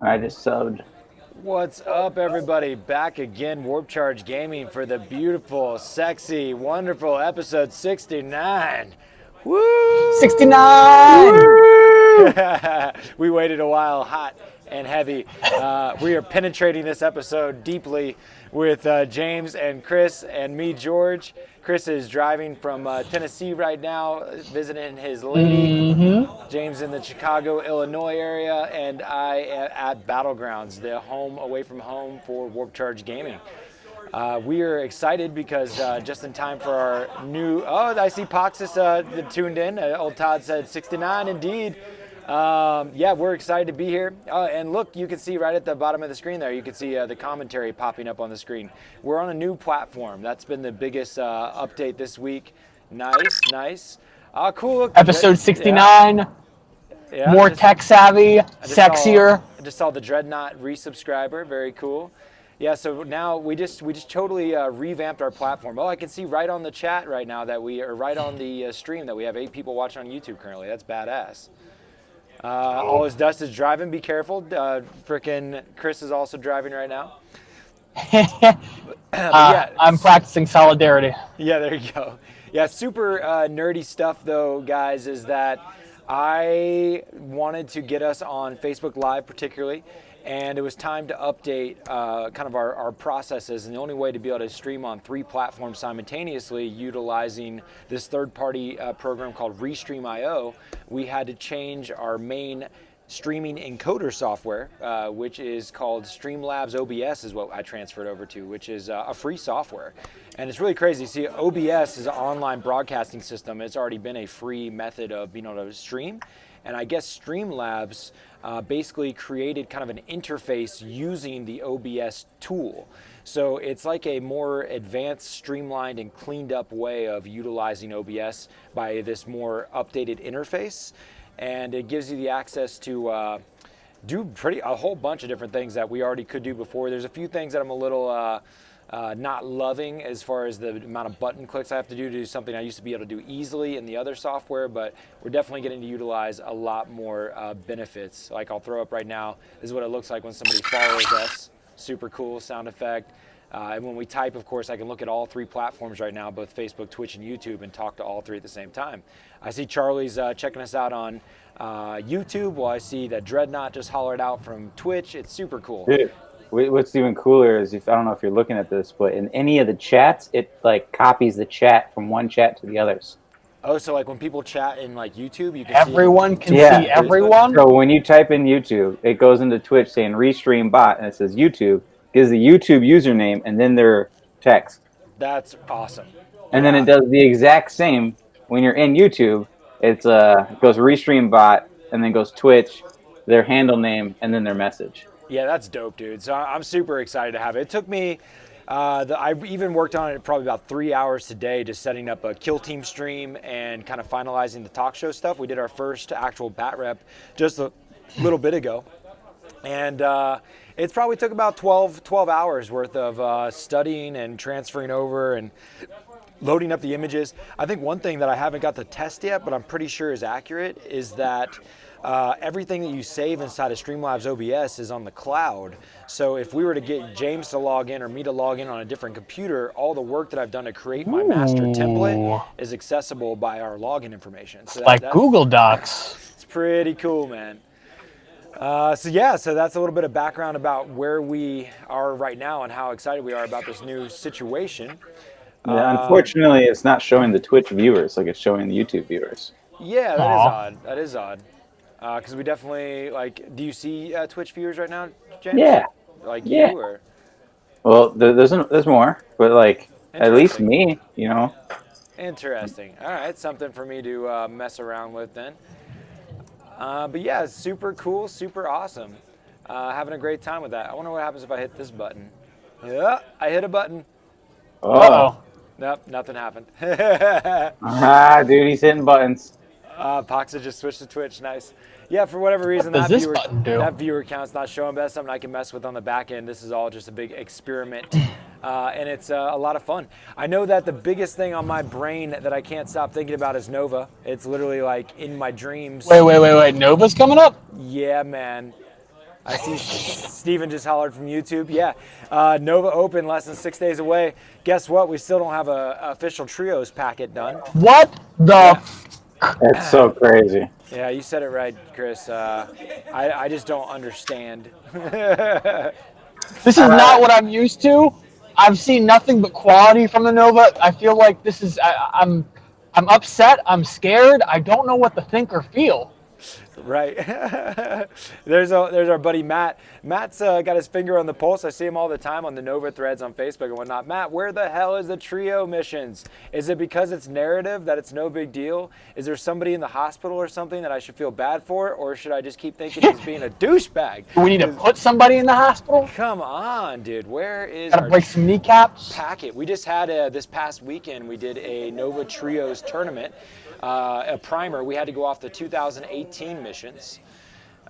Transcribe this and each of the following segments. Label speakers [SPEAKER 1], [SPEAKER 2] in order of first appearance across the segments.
[SPEAKER 1] I just subbed.
[SPEAKER 2] What's up, everybody? Back again, Warp Charge Gaming for the beautiful, sexy, wonderful episode 69. Woo!
[SPEAKER 3] 69.
[SPEAKER 2] We waited a while, hot and heavy. We are penetrating this episode deeply with James and Chris and me, George. Chris is driving from Tennessee right now, visiting his lady. James in the Chicago, Illinois area, and I am at Battlegrounds, the home away from home for Warp Charge Gaming. We are excited because just in time for our new. Oh, I see Poxus tuned in. Old Todd said 69 indeed. Yeah, we're excited to be here. And look, you can see right at the bottom of the screen there, you can see the commentary popping up on the screen. We're on a new platform. That's been the biggest update this week. Nice, nice. Cool. Look,
[SPEAKER 3] Episode
[SPEAKER 2] yeah,
[SPEAKER 3] 69.
[SPEAKER 2] yeah.
[SPEAKER 3] More tech savvy, sexier.
[SPEAKER 2] I just saw the Dreadnought resubscriber. Very cool. Yeah, so now we just totally revamped our platform. Oh, I can see right on the chat right now that we are right on the stream that we have 8 people watching on YouTube currently. That's badass. All his dust is driving. Be careful. Frickin' Chris is also driving right now. Yeah,
[SPEAKER 3] I'm practicing solidarity.
[SPEAKER 2] yeah, there you go. Yeah, super nerdy stuff though, guys, is that I wanted to get us on Facebook Live particularly, and it was time to update kind of our processes. And the only way to be able to stream on 3 platforms simultaneously utilizing this third-party program called Restream.io, we had to change our main streaming encoder software, which is called Streamlabs OBS is what I transferred over to, which is a free software. And it's really crazy. See, OBS is an online broadcasting system. It's already been a free method of being able to stream. And I guess Streamlabs basically created kind of an interface using the OBS tool. So it's like a more advanced, streamlined, and cleaned up way of utilizing OBS by this more updated interface. And it gives you the access to do a whole bunch of different things that we already could do before. There's a few things that I'm a little not loving as far as the amount of button clicks I have to do something I used to be able to do easily in the other software, but we're definitely getting to utilize a lot more benefits. Like I'll throw up right now, this is what it looks like when somebody follows us. Super cool sound effect. And when we type, of course, I can look at all 3 platforms right now, both Facebook, Twitch, and YouTube, and talk to all 3 at the same time. I see Charlie's checking us out on YouTube. Well, I see that Dreadnought just hollered out from Twitch. It's super cool.
[SPEAKER 1] Dude, what's even cooler is I don't know if you're looking at this, but in any of the chats, it like copies the chat from one chat to the others.
[SPEAKER 2] Oh, so like when people chat in like YouTube, you can
[SPEAKER 3] Everyone can
[SPEAKER 1] Yeah.
[SPEAKER 3] see everyone.
[SPEAKER 1] So when you type in YouTube, it goes into Twitch saying Restream bot, and it says YouTube, gives the YouTube username, and then their text.
[SPEAKER 2] That's awesome.
[SPEAKER 1] And then it does the exact same when you're in YouTube. It goes Restream bot, and then goes Twitch, their handle name, and then their message.
[SPEAKER 2] Yeah, that's dope, dude. So I'm super excited to have it. It took me, I even worked on it probably about 3 hours today, just setting up a Kill Team stream and kind of finalizing the talk show stuff. We did our first actual bat rep just a little bit ago. And it's probably took about 12 hours worth of studying and transferring over and loading up the images. I think one thing that I haven't got to test yet, but I'm pretty sure is accurate, is that everything that you save inside of Streamlabs OBS is on the cloud. So if we were to get James to log in or me to log in on a different computer, all the work that I've done to create my master template is accessible by our login information. So
[SPEAKER 3] Like Google Docs.
[SPEAKER 2] it's pretty cool, man. So that's a little bit of background about where we are right now and how excited we are about this new situation.
[SPEAKER 1] Yeah, unfortunately, it's not showing the Twitch viewers like it's showing the YouTube viewers.
[SPEAKER 2] Yeah, that is odd. That is odd. Because we definitely, like, do you see Twitch viewers right now, James?
[SPEAKER 1] Yeah.
[SPEAKER 2] Like
[SPEAKER 1] Yeah.
[SPEAKER 2] you or?
[SPEAKER 1] Well, there's more, but like at least me, you know.
[SPEAKER 2] Interesting. All right, something for me to mess around with then. But yeah, super cool, super awesome. Having a great time with that. I wonder what happens if I hit this button. Yeah, I hit a button.
[SPEAKER 3] Uh-oh.
[SPEAKER 2] Nope, nothing happened.
[SPEAKER 1] Dude, he's hitting buttons.
[SPEAKER 2] Poxa just switched to Twitch. Nice. Yeah, for whatever reason,
[SPEAKER 3] What does this button do?
[SPEAKER 2] that viewer count's not showing. But that's something I can mess with on the back end. This is all just a big experiment, and it's a lot of fun. I know that the biggest thing on my brain that I can't stop thinking about is Nova. It's literally like in my dreams.
[SPEAKER 3] Wait. Nova's coming up?
[SPEAKER 2] Yeah, man. I see Steven just hollered from YouTube. Yeah, Nova Open less than 6 days away. Guess what? We still don't have a official trios packet done.
[SPEAKER 3] What the?
[SPEAKER 2] Yeah.
[SPEAKER 1] It's so crazy.
[SPEAKER 2] Yeah, you said it right, Chris. I just don't understand.
[SPEAKER 3] This is not what I'm used to. I've seen nothing but quality from the Nova. I feel like this is. I'm upset. I'm scared. I don't know what to think or feel.
[SPEAKER 2] Right. there's our buddy Matt. Matt's got his finger on the pulse. I see him all the time on the Nova threads on Facebook and whatnot. Matt, where the hell is the trio missions? Is it because it's narrative that it's no big deal? Is there somebody in the hospital or something that I should feel bad for? Or should I just keep thinking he's being a douchebag?
[SPEAKER 3] Do we need to put somebody in the hospital?
[SPEAKER 2] Come on, dude. Where is
[SPEAKER 3] Gotta
[SPEAKER 2] our
[SPEAKER 3] break some kneecaps.
[SPEAKER 2] packet? We just had this past weekend, we did a Nova Trios tournament. A primer. We had to go off the 2018 missions.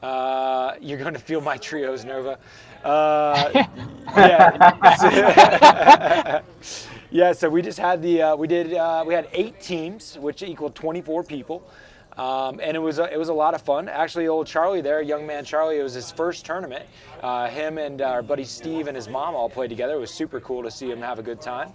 [SPEAKER 2] You're going to feel my trios, Nova. Yeah. Yeah. So we just had we had 8 teams, which equaled 24 people, and it was a lot of fun. Actually, old Charlie there, young man Charlie, it was his first tournament. Him and our buddy Steve and his mom all played together. It was super cool to see him have a good time.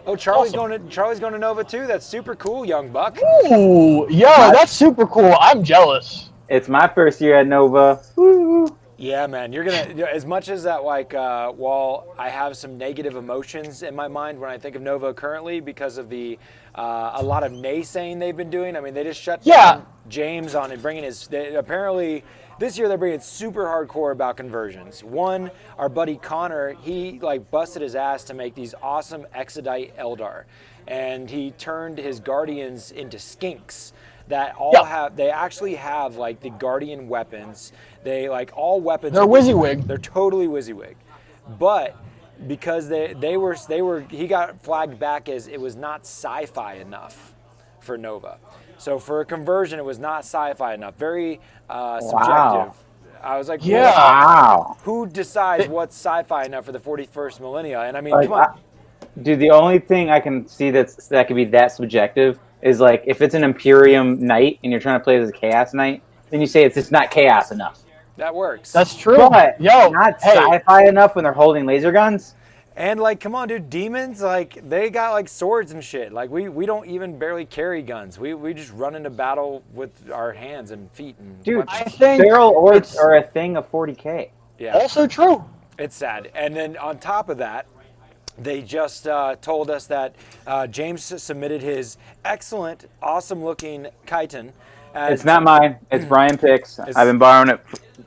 [SPEAKER 2] Oh, Charlie's
[SPEAKER 3] Awesome.
[SPEAKER 2] going to Nova too. That's super cool, young buck.
[SPEAKER 3] Ooh, yo, that's super cool. I'm jealous.
[SPEAKER 1] It's my first year at Nova. Woo.
[SPEAKER 2] Yeah, man, you're gonna. As much as that, like, while I have some negative emotions in my mind when I think of Nova currently because of the a lot of naysaying they've been doing. I mean, they just shut down James on and bringing his. Apparently, this year they're bringing super hardcore about conversions. One, our buddy Connor, he like busted his ass to make these awesome Exodite Eldar, and he turned his Guardians into skinks that all have. They actually have like the Guardian weapons. They like all weapons.
[SPEAKER 3] They're WYSIWYG.
[SPEAKER 2] They're totally WYSIWYG, but because he got flagged back as it was not sci-fi enough for Nova. So for a conversion, it was not sci-fi enough. Very subjective. I was like,
[SPEAKER 3] Yeah.
[SPEAKER 1] Wow.
[SPEAKER 2] who decides what's sci-fi enough for the 41st millennia? And I mean,
[SPEAKER 1] Like,
[SPEAKER 2] come on.
[SPEAKER 1] Dude, the only thing I can see that could be that subjective is like if it's an Imperium Knight and you're trying to play as a Chaos Knight, then you say it's just not Chaos enough.
[SPEAKER 2] That works.
[SPEAKER 3] That's true.
[SPEAKER 1] But
[SPEAKER 3] Yo,
[SPEAKER 1] not
[SPEAKER 3] hey,
[SPEAKER 1] sci-fi enough when they're holding laser guns.
[SPEAKER 2] And like, come on, dude, demons, like they got like swords and shit. Like we don't even barely carry guns. We just run into battle with our hands and feet and
[SPEAKER 1] Dude,
[SPEAKER 2] weapons.
[SPEAKER 3] I think
[SPEAKER 1] Feral Orcs
[SPEAKER 3] it's
[SPEAKER 1] are a thing of 40K.
[SPEAKER 2] Yeah,
[SPEAKER 3] also true.
[SPEAKER 2] it's sad. And then on top of that, they just told us that James submitted his excellent, awesome-looking chitin.
[SPEAKER 1] It's not mine. It's Brian Pick's. I've been borrowing it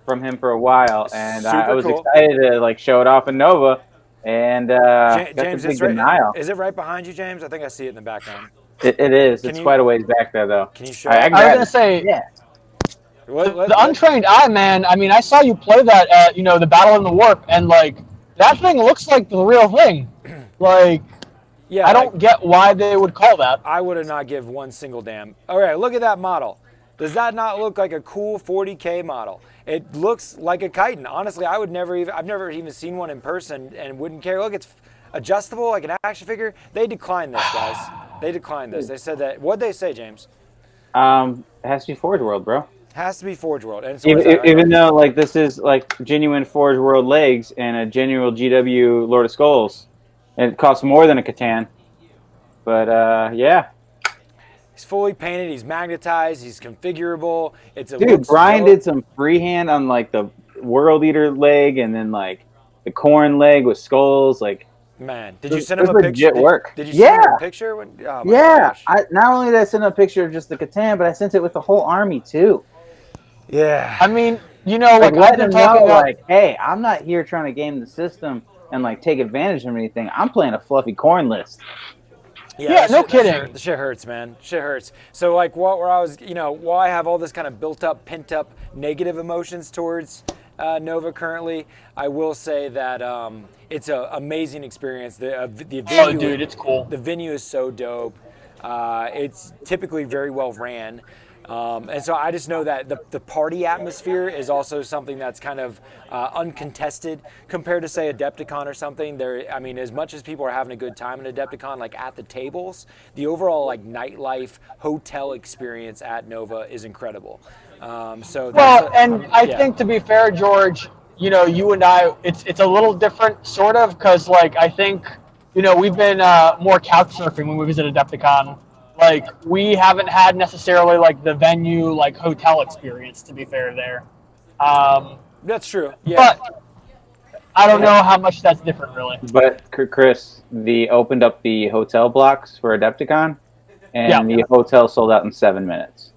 [SPEAKER 1] from him for a while, and I
[SPEAKER 2] Super
[SPEAKER 1] was
[SPEAKER 2] cool.
[SPEAKER 1] excited to like show it off in Nova. And got
[SPEAKER 2] James,
[SPEAKER 1] the big
[SPEAKER 2] it's right,
[SPEAKER 1] denial.
[SPEAKER 2] is it right behind you, James? I think I see it in the background.
[SPEAKER 1] It is.
[SPEAKER 2] Can
[SPEAKER 1] It's
[SPEAKER 2] you-
[SPEAKER 1] quite a ways back there, though.
[SPEAKER 2] Can you show?
[SPEAKER 3] I was
[SPEAKER 1] grabbed
[SPEAKER 3] gonna
[SPEAKER 1] it.
[SPEAKER 3] say,
[SPEAKER 1] Yeah.
[SPEAKER 3] the untrained eye, man. I mean, I saw you play that at the Battle in the Warp, and like that thing looks like the real thing. Like,
[SPEAKER 2] Yeah,
[SPEAKER 3] I don't get why they would call that.
[SPEAKER 2] I would have not give one single damn. All right, look at that model. Does that not look like a cool 40K model? It looks like a chitin. Honestly, I've never even seen one in person and wouldn't care. Look, it's adjustable like an action figure. They declined this, guys. They declined this. They said that. What'd they say, James?
[SPEAKER 1] It has to be Forge World, bro.
[SPEAKER 2] Has to be Forge World. And so is that, right?
[SPEAKER 1] Even though like this is like genuine Forge World legs and a genuine GW Lord of Skulls, and it costs more than a Catan. But yeah.
[SPEAKER 2] He's fully painted. He's magnetized. He's configurable.
[SPEAKER 1] Dude, Brian did some freehand on like the World Eater leg and then like the Corn leg with skulls. Like,
[SPEAKER 2] Man, did you send him a picture?
[SPEAKER 1] legit work.
[SPEAKER 2] Did you send him a picture? Oh my gosh.
[SPEAKER 1] Not only did I send a picture of just the Catan, but I sent it with the whole army too.
[SPEAKER 2] Yeah.
[SPEAKER 3] I mean, like
[SPEAKER 1] Like
[SPEAKER 3] I've
[SPEAKER 1] letting
[SPEAKER 3] been
[SPEAKER 1] them
[SPEAKER 3] talking
[SPEAKER 1] know,
[SPEAKER 3] about.
[SPEAKER 1] like, hey, I'm not here trying to game the system and like take advantage of anything. I'm playing a fluffy corn list.
[SPEAKER 3] Yeah, no kidding.
[SPEAKER 2] The shit hurts, man. Shit hurts. So like, while I have all this kind of built up, pent up negative emotions towards Nova currently, I will say that it's an amazing experience. The venue,
[SPEAKER 3] Oh, dude, it's cool.
[SPEAKER 2] The venue is so dope. It's typically very well ran. And so I just know that the party atmosphere is also something that's kind of uncontested compared to, say, Adepticon or something. I mean, as much as people are having a good time in Adepticon, like at the tables, the overall like nightlife hotel experience at Nova is incredible.
[SPEAKER 3] I think to be fair, George, you and I, it's a little different, sort of, because like I think, we've been more couch surfing when we visited Adepticon. Like we haven't had necessarily like the venue like hotel experience. To be fair, there.
[SPEAKER 2] That's true. Yeah.
[SPEAKER 3] But I don't know how much that's different, really.
[SPEAKER 1] But Chris, the opened up the hotel blocks for Adepticon,
[SPEAKER 3] Yeah.
[SPEAKER 1] and the hotel sold out in 7 minutes.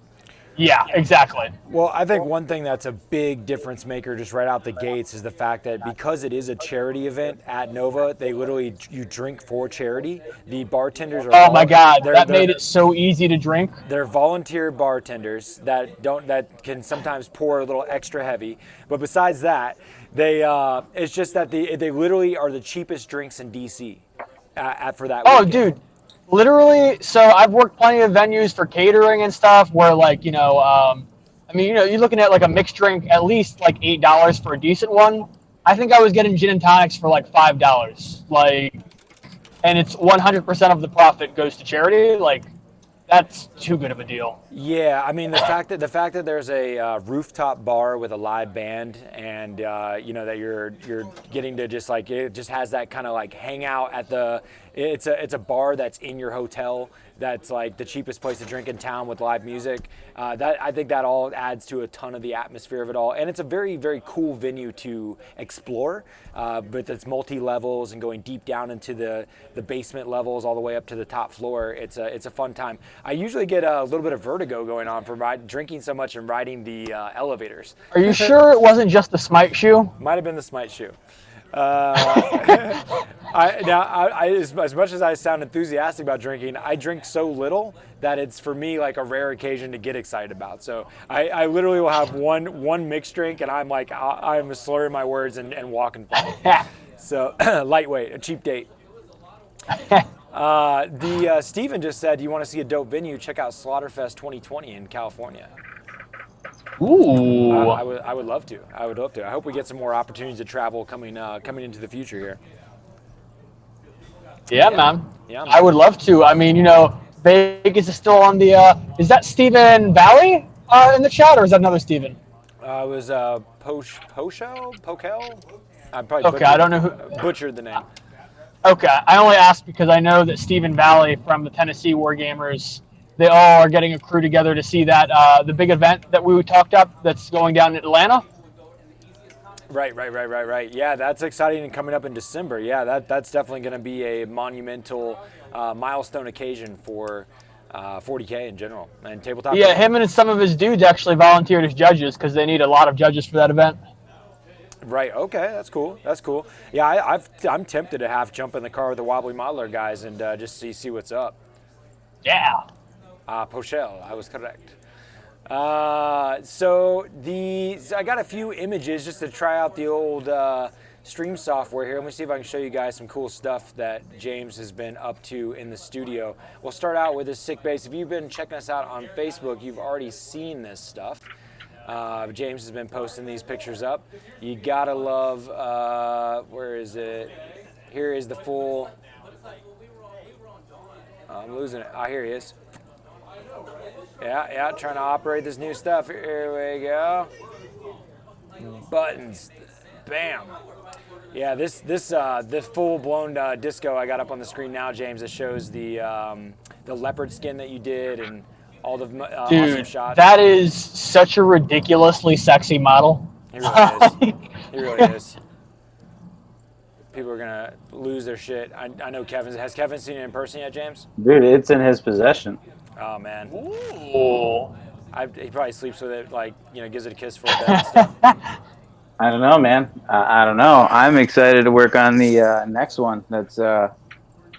[SPEAKER 3] Yeah, exactly.
[SPEAKER 2] Well, I think one thing that's a big difference maker just right out the gates is the fact that because it is a charity event at Nova, they literally you drink for charity. The bartenders are
[SPEAKER 3] Oh my God, that made it so easy to drink.
[SPEAKER 2] they're volunteer bartenders that can sometimes pour a little extra heavy. But besides that, they it's just that they literally are the cheapest drinks in DC for that
[SPEAKER 3] Oh,
[SPEAKER 2] weekend.
[SPEAKER 3] dude, literally. So I've worked plenty of venues for catering and stuff where, like, I mean, you're looking at like a mixed drink at least like $8 for a decent one. I think I was getting gin and tonics for like $5. Like, and it's 100% of the profit goes to charity. Like, that's too good of a deal.
[SPEAKER 2] Yeah, I mean the fact that there's a rooftop bar with a live band, and that you're getting to just like it just has that kind of like hangout at the. It's a bar that's in your hotel. That's like the cheapest place to drink in town with live music. That I think that all adds to a ton of the atmosphere of it all, and it's a very very cool venue to explore. But it's multi levels and going deep down into the basement levels all the way up to the top floor. It's a fun time. I usually get a little bit of vertigo going on from drinking so much and riding the elevators.
[SPEAKER 3] Are you sure it wasn't just the Smite shoe?
[SPEAKER 2] Might have been the Smite shoe. As much as I sound enthusiastic about drinking, I drink so little that it's for me like a rare occasion to get excited about. So I literally will have one mixed drink, and I'm like I'm slurring my words and walking fast. So lightweight, a cheap date. Steven just said, you want to see a dope venue? Check out Slaughterfest 2020 in California.
[SPEAKER 3] Ooh.
[SPEAKER 2] I would love to. I would love to. I hope we get some more opportunities to travel coming into the future here.
[SPEAKER 3] Yeah, man.
[SPEAKER 2] Yeah, man.
[SPEAKER 3] I would love to. I mean, Vegas is still on the. Is that Stephen Valley in the chat, or is that another Stephen?
[SPEAKER 2] It was Pokel? I probably
[SPEAKER 3] Okay, I don't know who.
[SPEAKER 2] butchered the name.
[SPEAKER 3] Okay, I only asked because I know that Stephen Valley from the Tennessee Wargamers, they all are getting a crew together to see that the big event that we talked up that's going down in Atlanta.
[SPEAKER 2] Right. Yeah, that's exciting and coming up in December. Yeah, that's definitely going to be a monumental milestone occasion for 40K in general and tabletop.
[SPEAKER 3] Yeah, him and some of his dudes actually volunteered as judges because they need a lot of judges for that event.
[SPEAKER 2] Right. Okay. That's cool. Yeah, I'm tempted to jump in the car with the Wobbly Modeler guys and just see what's up.
[SPEAKER 3] Yeah.
[SPEAKER 2] Pochel, I was correct. So I got a few images just to try out the old stream software here. Let me see if I can show you guys some cool stuff that James has been up to in the studio. We'll start out with this sick base. If you've been checking us out on Facebook, you've already seen this stuff. James has been posting these pictures up. You gotta love, where is it? Here is the full, I'm losing it. Here he is. Yeah, trying to operate this new stuff. Here we go. Buttons, bam. Yeah, this full-blown disco I got up on the screen now, James, that shows the leopard skin that you did and all the awesome shots.
[SPEAKER 3] That is such a ridiculously sexy model.
[SPEAKER 2] He really is. He really is. People are gonna lose their shit. I know has Kevin seen it in person yet, James?
[SPEAKER 1] Dude, it's in his possession.
[SPEAKER 2] Oh man.
[SPEAKER 3] Ooh.
[SPEAKER 2] He probably sleeps with it, like, gives it a kiss for a bed and stuff.
[SPEAKER 1] I don't know, man. I don't know. I'm excited to work on the next one that's going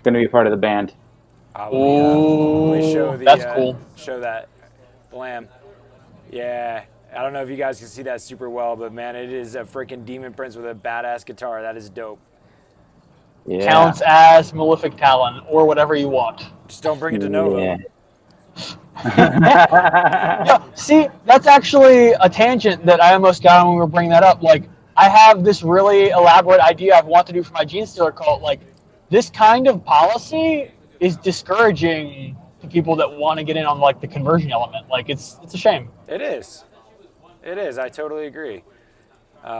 [SPEAKER 1] to be part of the band.
[SPEAKER 2] Let me show
[SPEAKER 3] that's cool.
[SPEAKER 2] Show that. Blam. Yeah. I don't know if you guys can see that super well, but man, it is a freaking Demon Prince with a badass guitar. That is dope.
[SPEAKER 1] Yeah.
[SPEAKER 3] Counts as Malefic Talon or whatever you want.
[SPEAKER 2] Just don't bring it to Nova.
[SPEAKER 3] Yeah, see, that's actually a tangent that I almost got when we were bringing that up. Like, I have this really elaborate idea I want to do for my Gene Stealer cult. Like, this kind of policy is discouraging to people that want to get in on like the conversion element. Like, it's a shame.
[SPEAKER 2] It is. It is. I totally agree.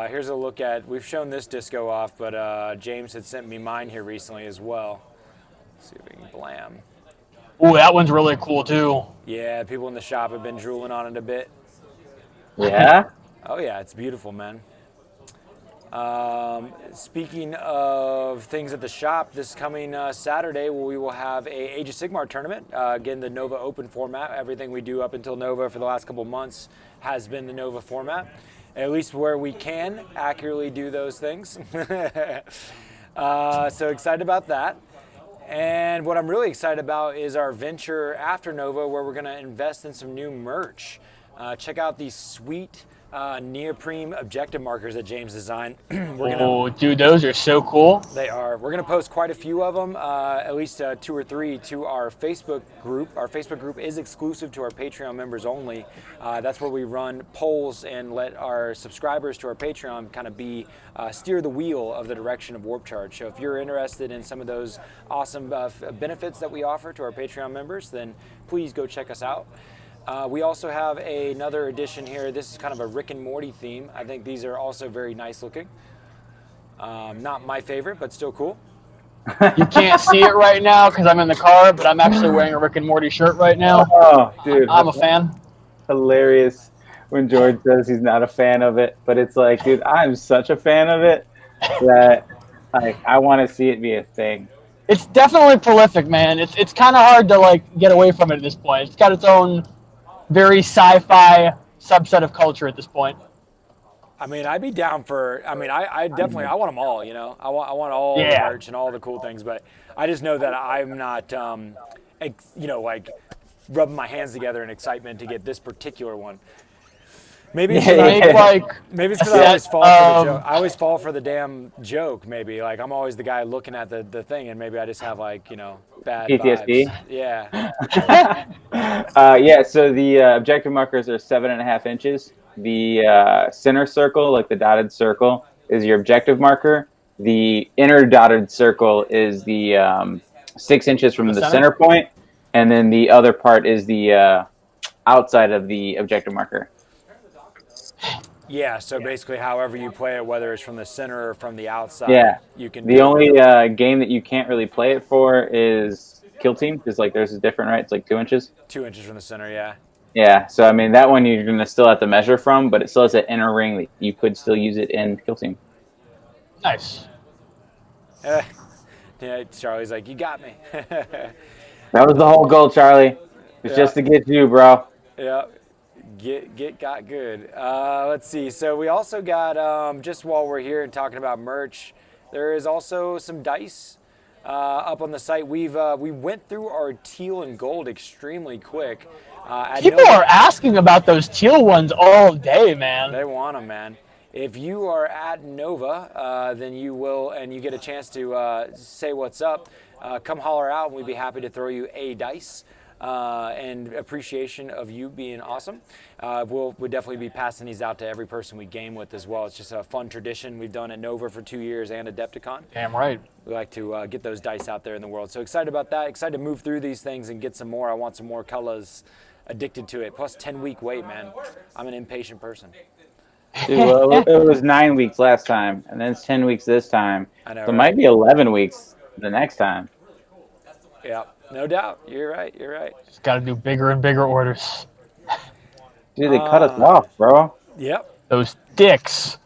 [SPEAKER 2] Here's a look at. We've shown this disco off, but James had sent me mine here recently as well. Let's see if we can blam.
[SPEAKER 3] Ooh, that one's really cool too.
[SPEAKER 2] Yeah, people in the shop have been drooling on it a bit.
[SPEAKER 1] Yeah.
[SPEAKER 2] Oh yeah, it's beautiful, man. Speaking of things at the shop, this coming Saturday we will have a Age of Sigmar tournament. Again, the Nova Open format. Everything we do up until Nova for the last couple months has been the Nova format, at least where we can accurately do those things. So excited about that. And what I'm really excited about is our venture after Nova, where we're going to invest in some new merch. Check out these sweet neoprene objective markers that James designed.
[SPEAKER 3] Oh, dude, those are so cool.
[SPEAKER 2] They are. We're going to post quite a few of them, at least 2 or 3, to our Facebook group. Our Facebook group is exclusive to our Patreon members only. That's where we run polls and let our subscribers to our Patreon kind of be steer the wheel of the direction of Warp Charge. So if you're interested in some of those awesome benefits that we offer to our Patreon members, then please go check us out. We also have another edition here. This is kind of a Rick and Morty theme. I think these are also very nice looking. Not my favorite, but still cool.
[SPEAKER 3] You can't see it right now because I'm in the car, but I'm actually wearing a Rick and Morty shirt right now.
[SPEAKER 1] Oh, dude.
[SPEAKER 3] I'm a fan.
[SPEAKER 1] Hilarious when George says he's not a fan of it, but it's like, dude, I'm such a fan of it that I want to see it be a thing.
[SPEAKER 3] It's definitely prolific, man. It's kind of hard to like get away from it at this point. It's got its own very sci-fi subset of culture at this point.
[SPEAKER 2] I mean, I'd be down for. I mean, I definitely I want them all. You know, I want all the merch and all the cool things. But I just know that I'm not, like rubbing my hands together in excitement to get this particular one. Maybe it's because I always fall for the joke. I always fall for the damn joke. Maybe like I'm always the guy looking at the thing, and maybe I just have like bad
[SPEAKER 1] PTSD.
[SPEAKER 2] vibes. Yeah.
[SPEAKER 1] Yeah. So the objective markers are 7.5 inches. The center circle, like the dotted circle, is your objective marker. The inner dotted circle is the 6 inches from the center point, and then the other part is the outside of the objective marker.
[SPEAKER 2] Yeah, so basically however you play it, whether it's from the center or from the outside, you can.
[SPEAKER 1] The only game that you can't really play it for is Kill Team, because like there's a different, right? It's like 2 inches.
[SPEAKER 2] 2 inches from the center, yeah.
[SPEAKER 1] Yeah, so I mean that one you're gonna still have to measure from, but it still has that inner ring that you could still use it in Kill Team.
[SPEAKER 3] Nice.
[SPEAKER 2] Yeah, Charlie's like, you got me.
[SPEAKER 1] That was the whole goal, Charlie. It's just to get you, bro.
[SPEAKER 2] Yeah. Got good. Let's see. So we also got, just while we're here and talking about merch, there is also some dice up on the site. We went through our teal and gold extremely quick.
[SPEAKER 3] People are asking about those teal ones all day, man.
[SPEAKER 2] They want them, man. If you are at Nova, then you will, and you get a chance to say what's up, come holler out, and we'd be happy to throw you a dice. And appreciation of you being awesome. We'll definitely be passing these out to every person we game with as well. It's just a fun tradition we've done at Nova for 2 years and Adepticon.
[SPEAKER 3] Damn right.
[SPEAKER 2] We like to get those dice out there in the world. So excited about that. Excited to move through these things and get some more. I want some more colors. Addicted to it. Plus 10-week wait, man. I'm an impatient person.
[SPEAKER 1] Dude, well, it was 9 weeks last time, and then it's 10 weeks this time.
[SPEAKER 2] I know,
[SPEAKER 1] so it might be 11 weeks the next time.
[SPEAKER 2] Yeah, no doubt. You're right.
[SPEAKER 3] Just got to do bigger and bigger orders.
[SPEAKER 1] Dude, they cut us off, bro.
[SPEAKER 2] Yep.
[SPEAKER 3] Those dicks.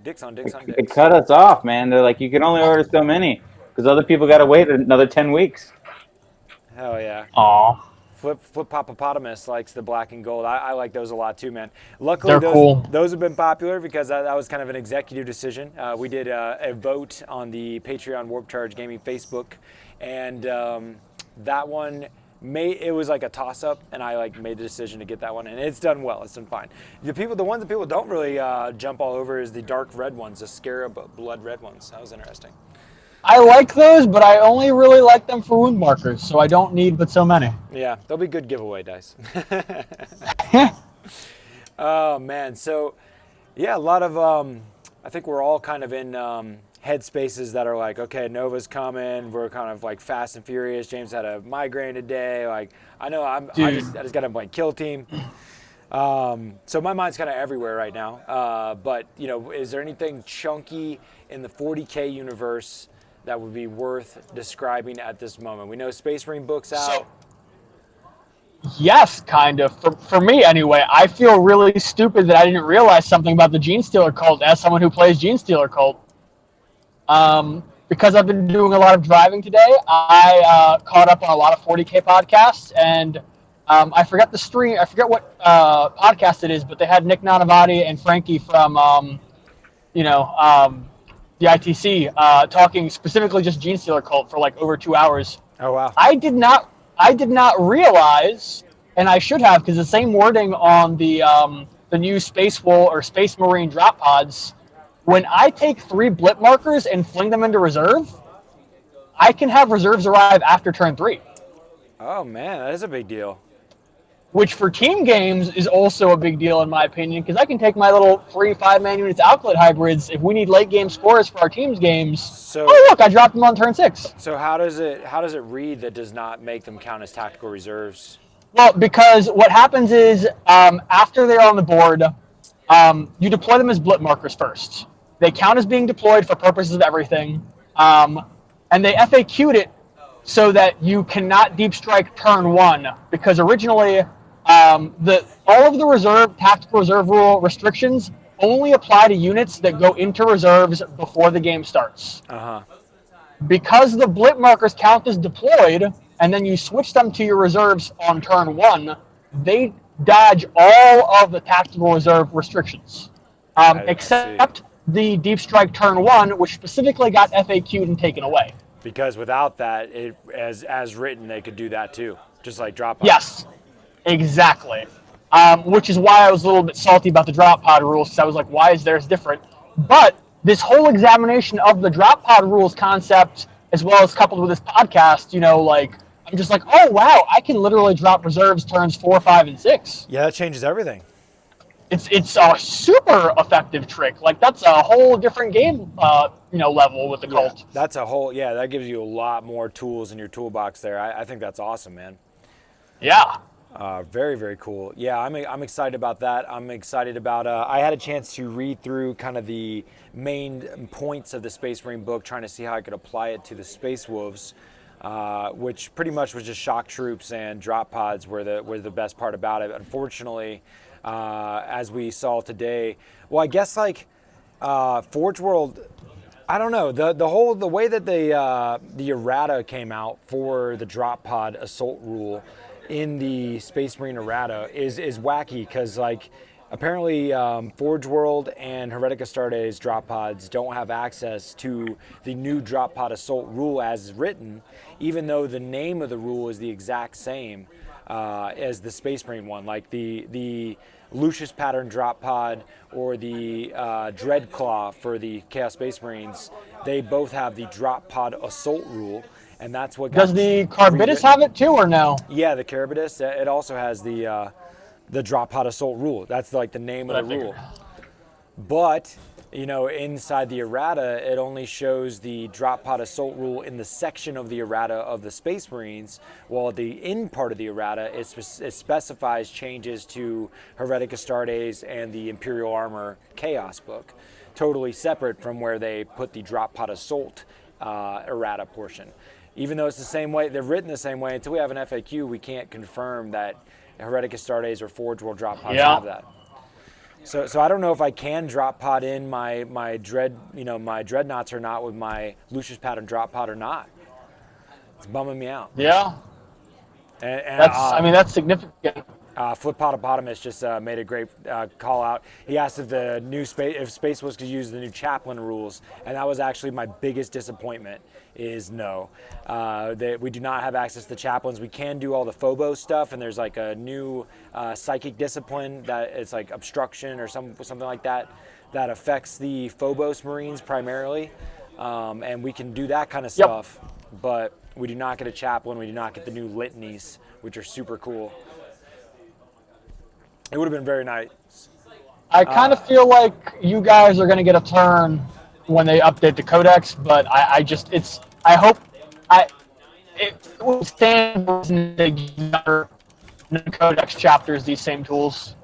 [SPEAKER 2] Dicks on
[SPEAKER 1] They
[SPEAKER 2] dicks.
[SPEAKER 1] cut us off, man. They're like, you can only order so many because other people got to wait another 10 weeks.
[SPEAKER 2] Hell yeah.
[SPEAKER 3] Aw.
[SPEAKER 2] Flip Popopotamus likes the black and gold. I like those a lot too, man. Luckily,
[SPEAKER 3] They're cool.
[SPEAKER 2] Those have been popular because that was kind of an executive decision. We did a vote on the Patreon Warp Charge Gaming Facebook, and that one it was like a toss-up, and I made the decision to get that one, and it's done well. It's done fine. The ones that people don't really jump all over is the dark red ones, the Scarab blood red ones. That was interesting.
[SPEAKER 3] I like those, but I only really like them for wound markers, so I don't need but so many.
[SPEAKER 2] Yeah, they'll be good giveaway dice. Oh man, so yeah, a lot of I think we're all kind of in headspaces that are like, okay, Nova's coming. We're kind of like fast and furious. James had a migraine today. Like I know
[SPEAKER 3] Dude.
[SPEAKER 2] I just got to play Kill Team. So my mind's kind of everywhere right now. But you know, is there anything chunky in the 40K universe that would be worth describing at this moment? We know Space Marine book's
[SPEAKER 3] So
[SPEAKER 2] out.
[SPEAKER 3] yes, kind of. For me, anyway, I feel really stupid that I didn't realize something about the Gene Stealer cult as someone who plays Gene Stealer cult. Because I've been doing a lot of driving today, I caught up on a lot of 40K podcasts, and I forget the stream. I forget what podcast it is, but they had Nick Nanavati and Frankie from you know the ITC talking specifically just Gene Stealer cult for like over 2 hours.
[SPEAKER 2] Oh wow.
[SPEAKER 3] I did not realize, and I should have, because the same wording on the new Space Wool or Space Marine drop pods. When I take 3 blip markers and fling them into reserve, I can have reserves arrive after turn 3,
[SPEAKER 2] Oh man, that is a big deal.
[SPEAKER 3] which for team games is also a big deal in my opinion, because I can take my little 3 5-man units outlet hybrids if we need late game scores for our team's games.
[SPEAKER 2] So
[SPEAKER 3] Oh look, I dropped them on turn 6.
[SPEAKER 2] so how does it read that does not make them count as tactical reserves?
[SPEAKER 3] Well, because what happens is after they're on the board, you deploy them as blip markers first. They count as being deployed for purposes of everything, and they FAQ'd it so that you cannot deep strike turn 1, because originally all of the reserve tactical reserve rule restrictions only apply to units that go into reserves before the game starts.
[SPEAKER 2] Uh-huh.
[SPEAKER 3] Because the blip markers count as deployed, and then you switch them to your reserves on turn 1, they dodge all of the tactical reserve restrictions,
[SPEAKER 2] I see.
[SPEAKER 3] except the deep strike turn 1, which specifically got FAQ'd and taken away.
[SPEAKER 2] Because without that, it as written, they could do that too, just like drop pods.
[SPEAKER 3] Yes, exactly. Which is why I was a little bit salty about the drop pod rules, because I was like, why is theirs different? But this whole examination of the drop pod rules concept, as well as coupled with this podcast, like, I'm just like, oh, wow, I can literally drop reserves turns 4, 5, and 6.
[SPEAKER 2] Yeah, that changes everything.
[SPEAKER 3] It's a super effective trick. Like, that's a whole different game, level with the cult.
[SPEAKER 2] That's a whole, that gives you a lot more tools in your toolbox there. I think that's awesome, man.
[SPEAKER 3] Yeah.
[SPEAKER 2] Very, very cool. Yeah, I'm excited about that. I'm excited about, I had a chance to read through kind of the main points of the Space Marine book, trying to see how I could apply it to the Space Wolves, which pretty much was just shock troops and drop pods were the best part about it. Unfortunately, as we saw today, well, I guess like Forge World, I don't know, the way that the errata came out for the drop pod assault rule in the Space Marine errata is wacky, because like apparently Forge World and Heretic Astartes drop pods don't have access to the new drop pod assault rule as written, even though the name of the rule is the exact same as the Space Marine one. Like the Lucius pattern drop pod or the Dreadclaw for the Chaos Space Marines, they both have the drop pod assault rule. And that's what
[SPEAKER 3] Does the Carbitus have it too, or no?
[SPEAKER 2] Yeah, the Carbitus. It also has the drop pod assault rule. That's like the name of the rule. But inside the errata, it only shows the drop pod assault rule in the section of the errata of the Space Marines, while the in part of the errata it specifies changes to Heretic Astartes and the Imperial Armor Chaos book, totally separate from where they put the drop pod assault errata portion. Even though it's the same way, they're written the same way, until we have an FAQ, we can't confirm that Heretic Astartes or Forge World drop pods have that. So I don't know if I can drop pod in my dreadnoughts or not with my Lucius pattern drop pod or not. It's bumming me out.
[SPEAKER 3] Yeah.
[SPEAKER 2] And
[SPEAKER 3] that's significant.
[SPEAKER 2] Flippotopotamus just made a great call out. He asked if Space Wolves could use the new chaplain rules, and that was actually my biggest disappointment. Is no, that we do not have access to chaplains. We can do all the Phobos stuff, and there's like a new psychic discipline that it's like obstruction or something like that affects the Phobos Marines primarily. and we can do that kind of
[SPEAKER 3] Yep.
[SPEAKER 2] stuff. But we do not get a chaplain. We do not get the new litanies, which are super cool. It would have been very nice.
[SPEAKER 3] I kind of feel like you guys are going to get a turn when they update the codex, but I just I hope it will stand to give other codex chapters these same tools.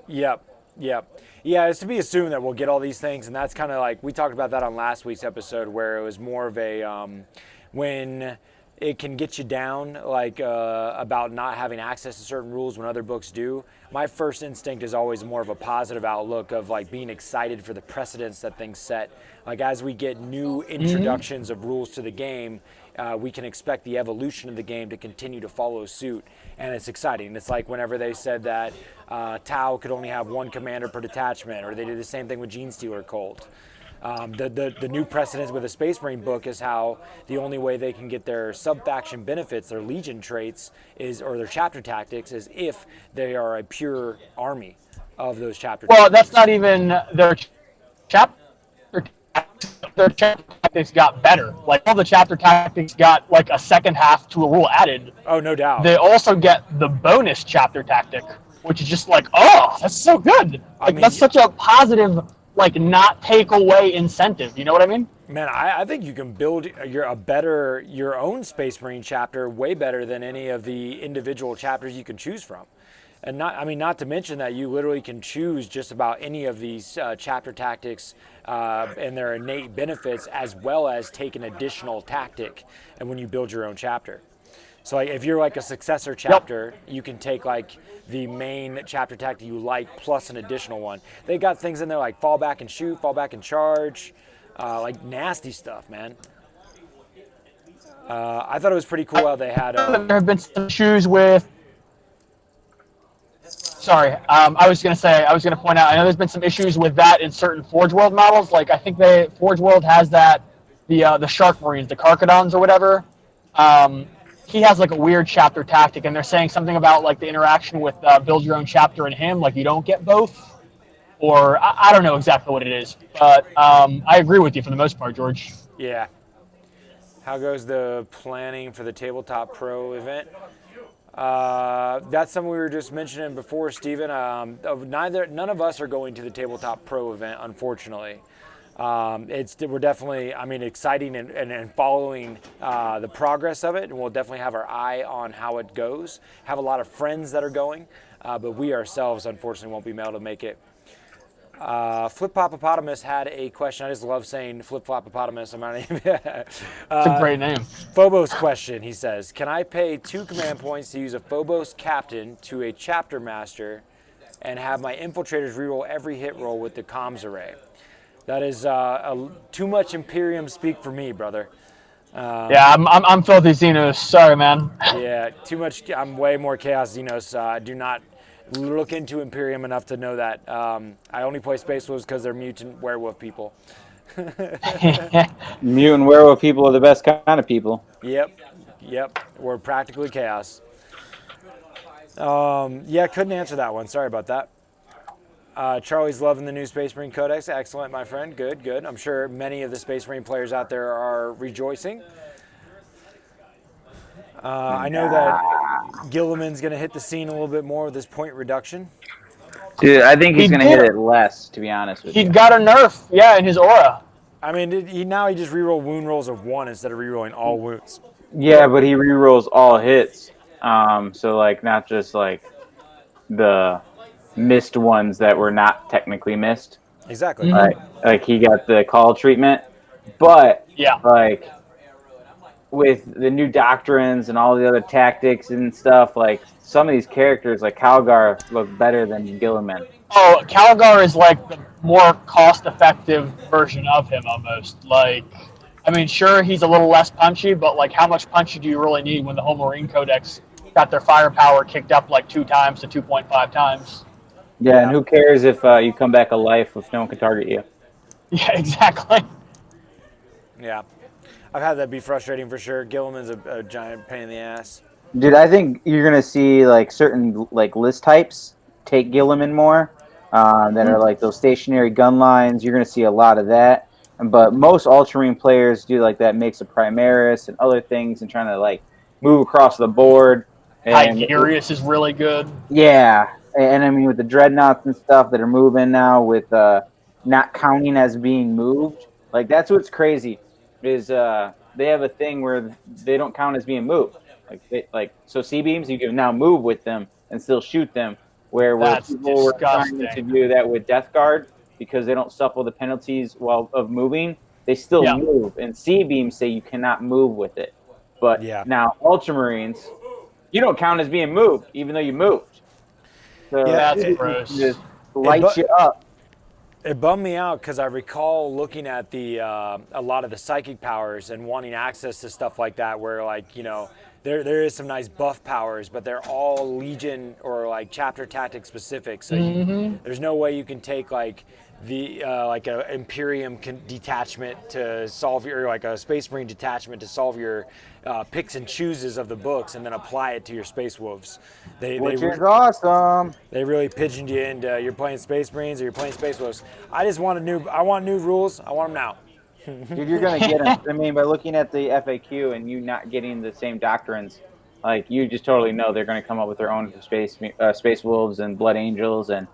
[SPEAKER 2] Yep. Yeah, it's to be assumed that we'll get all these things, and that's kind of like we talked about that on last week's episode, where it was more of a when it can get you down, like about not having access to certain rules when other books do. My first instinct is always more of a positive outlook of like being excited for the precedents that things set. Like as we get new introductions of rules to the game, we can expect the evolution of the game to continue to follow suit, and it's exciting. It's like whenever they said that Tau could only have one commander per detachment, or they did the same thing with Genestealer Cult. The new precedent with the Space Marine book is how the only way they can get their sub-faction benefits, their Legion traits, or their chapter tactics, is if they are a pure army of those chapter
[SPEAKER 3] Well,
[SPEAKER 2] tactics.
[SPEAKER 3] that's not even their chapter. Their chapter tactics got better. Like all the chapter tactics got like a second half to a rule added.
[SPEAKER 2] Oh, no doubt.
[SPEAKER 3] They also get the bonus chapter tactic, which is just like, oh, that's so good. Like that's such a positive, like not take away incentive. You know what I mean?
[SPEAKER 2] Man, I think you can build your own Space Marine chapter way better than any of the individual chapters you can choose from. And not to mention that you literally can choose just about any of these chapter tactics and their innate benefits, as well as take an additional tactic, and when you build your own chapter. So like if you're like a successor chapter, you can take like the main chapter tactic you like plus an additional one. They got things in there like fall back and shoot, fall back and charge, like nasty stuff, man. I thought it was pretty cool how they had.
[SPEAKER 3] There have been some issues with. Sorry, I was going to point out. I know there's been some issues with that in certain Forge World models. Like I think Forge World has that the Shark Marines, the Karkadons or whatever. He has like a weird chapter tactic, and they're saying something about like the interaction with build your own chapter and him. Like you don't get both, or I don't know exactly what it is, but I agree with you for the most part, George.
[SPEAKER 2] Yeah. How goes the planning for the Tabletop Pro event? That's something we were just mentioning before, Steven. None of us are going to the Tabletop Pro event, unfortunately. We're definitely, exciting and following the progress of it, and we'll definitely have our eye on how it goes. Have a lot of friends that are going, but we ourselves, unfortunately, won't be able to make it. Flip Flopopotamus had a question. I just love saying Flip Flopopotamus.
[SPEAKER 3] It's a great name.
[SPEAKER 2] Phobos question, he says, can I pay 2 command points to use a Phobos captain to a chapter master and have my infiltrators reroll every hit roll with the comms array? That is too much Imperium speak for me, brother.
[SPEAKER 3] Yeah, I'm filthy Xenos. Sorry, man.
[SPEAKER 2] Yeah, too much. I'm way more Chaos Xenos. I do not look into Imperium enough to know that. I only play Space Wolves because they're mutant werewolf people.
[SPEAKER 1] Mutant werewolf people are the best kind of people.
[SPEAKER 2] Yep. We're practically chaos. Yeah, couldn't answer that one. Sorry about that. Charlie's loving the new Space Marine Codex. Excellent, my friend. Good. I'm sure many of the Space Marine players out there are rejoicing. I know that Gilliman's going to hit the scene a little bit more with this point reduction.
[SPEAKER 1] Dude, I think he's going to hit it less, to be honest with you.
[SPEAKER 3] He got a nerf, in his aura.
[SPEAKER 2] I mean, he just reroll wound rolls of 1 instead of rerolling all wounds.
[SPEAKER 1] Yeah, but he rerolls all hits. So, like, not just, like, the missed ones that were not technically missed.
[SPEAKER 2] Exactly.
[SPEAKER 1] Like he got the call treatment. But, like, with the new doctrines and all the other tactics and stuff, like, some of these characters, like Calgar, look better than Gilliman.
[SPEAKER 3] Oh, Calgar is, like, the more cost-effective version of him, almost. Like, sure, he's a little less punchy, but, like, how much punchy do you really need when the whole Marine Codex got their firepower kicked up, like, 2 times to 2.5 times?
[SPEAKER 1] Yeah, and who cares if you come back alive if no one can target you?
[SPEAKER 3] Yeah, exactly.
[SPEAKER 2] Yeah. I've had that be frustrating for sure. Gilliman's a giant pain in the ass.
[SPEAKER 1] Dude, I think you're going to see, like, certain, like, list types take Gilliman more that are, like, those stationary gun lines. You're going to see a lot of that. But most Ultramarine players do like that mix of Primaris and other things and trying to like move across the board. And
[SPEAKER 3] Hygerius is really good.
[SPEAKER 1] yeah, and I mean with the dreadnoughts and stuff that are moving now, with not counting as being moved, like that's what's crazy is they have a thing where they don't count as being moved. So C beams you can now move with them and still shoot them, where
[SPEAKER 3] That's
[SPEAKER 1] people were trying to
[SPEAKER 3] disgusting.
[SPEAKER 1] do that with Death Guard because they don't suffer the penalties while of moving. They still
[SPEAKER 3] Yeah.
[SPEAKER 1] move, and C beams say you cannot move with it. But
[SPEAKER 2] Yeah.
[SPEAKER 1] now Ultramarines, you don't count as being moved, even though you moved. So
[SPEAKER 2] Yeah,
[SPEAKER 3] That's gross.
[SPEAKER 1] just lights you up.
[SPEAKER 2] It bummed me out because I recall looking at the a lot of the psychic powers and wanting access to stuff like that, where like there is some nice buff powers, but they're all Legion or like chapter tactic specific. So there's no way you can take like the like a Imperium detachment to solve your, like a Space Marine detachment to solve your picks and chooses of the books, and then apply it to your Space Wolves.
[SPEAKER 1] Which is awesome.
[SPEAKER 2] They really pigeoned you into you're playing Space Marines or you're playing Space Wolves. I want new rules. I want them now.
[SPEAKER 1] Dude, you're gonna get them. I mean, by looking at the FAQ and you not getting the same doctrines, like you just totally know they're gonna come up with their own space wolves and blood angels, and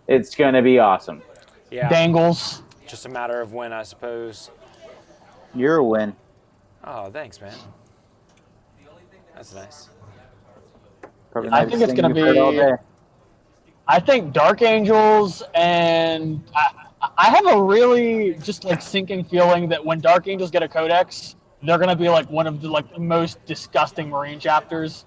[SPEAKER 1] it's gonna be awesome.
[SPEAKER 2] Yeah,
[SPEAKER 3] Dangles.
[SPEAKER 2] just a matter of when, I suppose.
[SPEAKER 1] You're a win.
[SPEAKER 2] Oh, thanks, man. That's nice.
[SPEAKER 1] Probably
[SPEAKER 3] I
[SPEAKER 1] nicest
[SPEAKER 3] think it's
[SPEAKER 1] thing
[SPEAKER 3] gonna
[SPEAKER 1] you've heard all
[SPEAKER 3] be.
[SPEAKER 1] day.
[SPEAKER 3] I think Dark Angels, and I have a really just like sinking feeling that when Dark Angels get a codex, they're gonna be like one of the like most disgusting Marine chapters.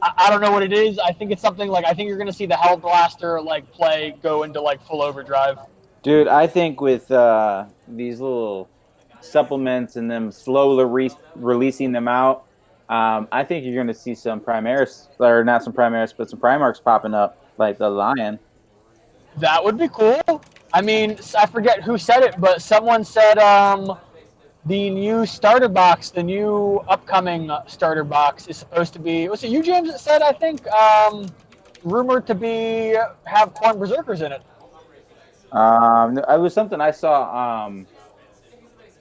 [SPEAKER 3] I don't know what it is. I think it's something like I think you're gonna see the Hell Blaster like play go into like full overdrive.
[SPEAKER 1] Dude, I think with these little supplements and them slowly releasing them out, I think you're going to see some Primaris, or not some Primaris, but some Primarchs popping up, like the Lion.
[SPEAKER 3] That would be cool. I mean, I forget who said it, but someone said the new starter box, the new upcoming starter box, is supposed to be. Was it you, James? That said, I think, rumored to be have corn berserkers in it.
[SPEAKER 1] It was something I saw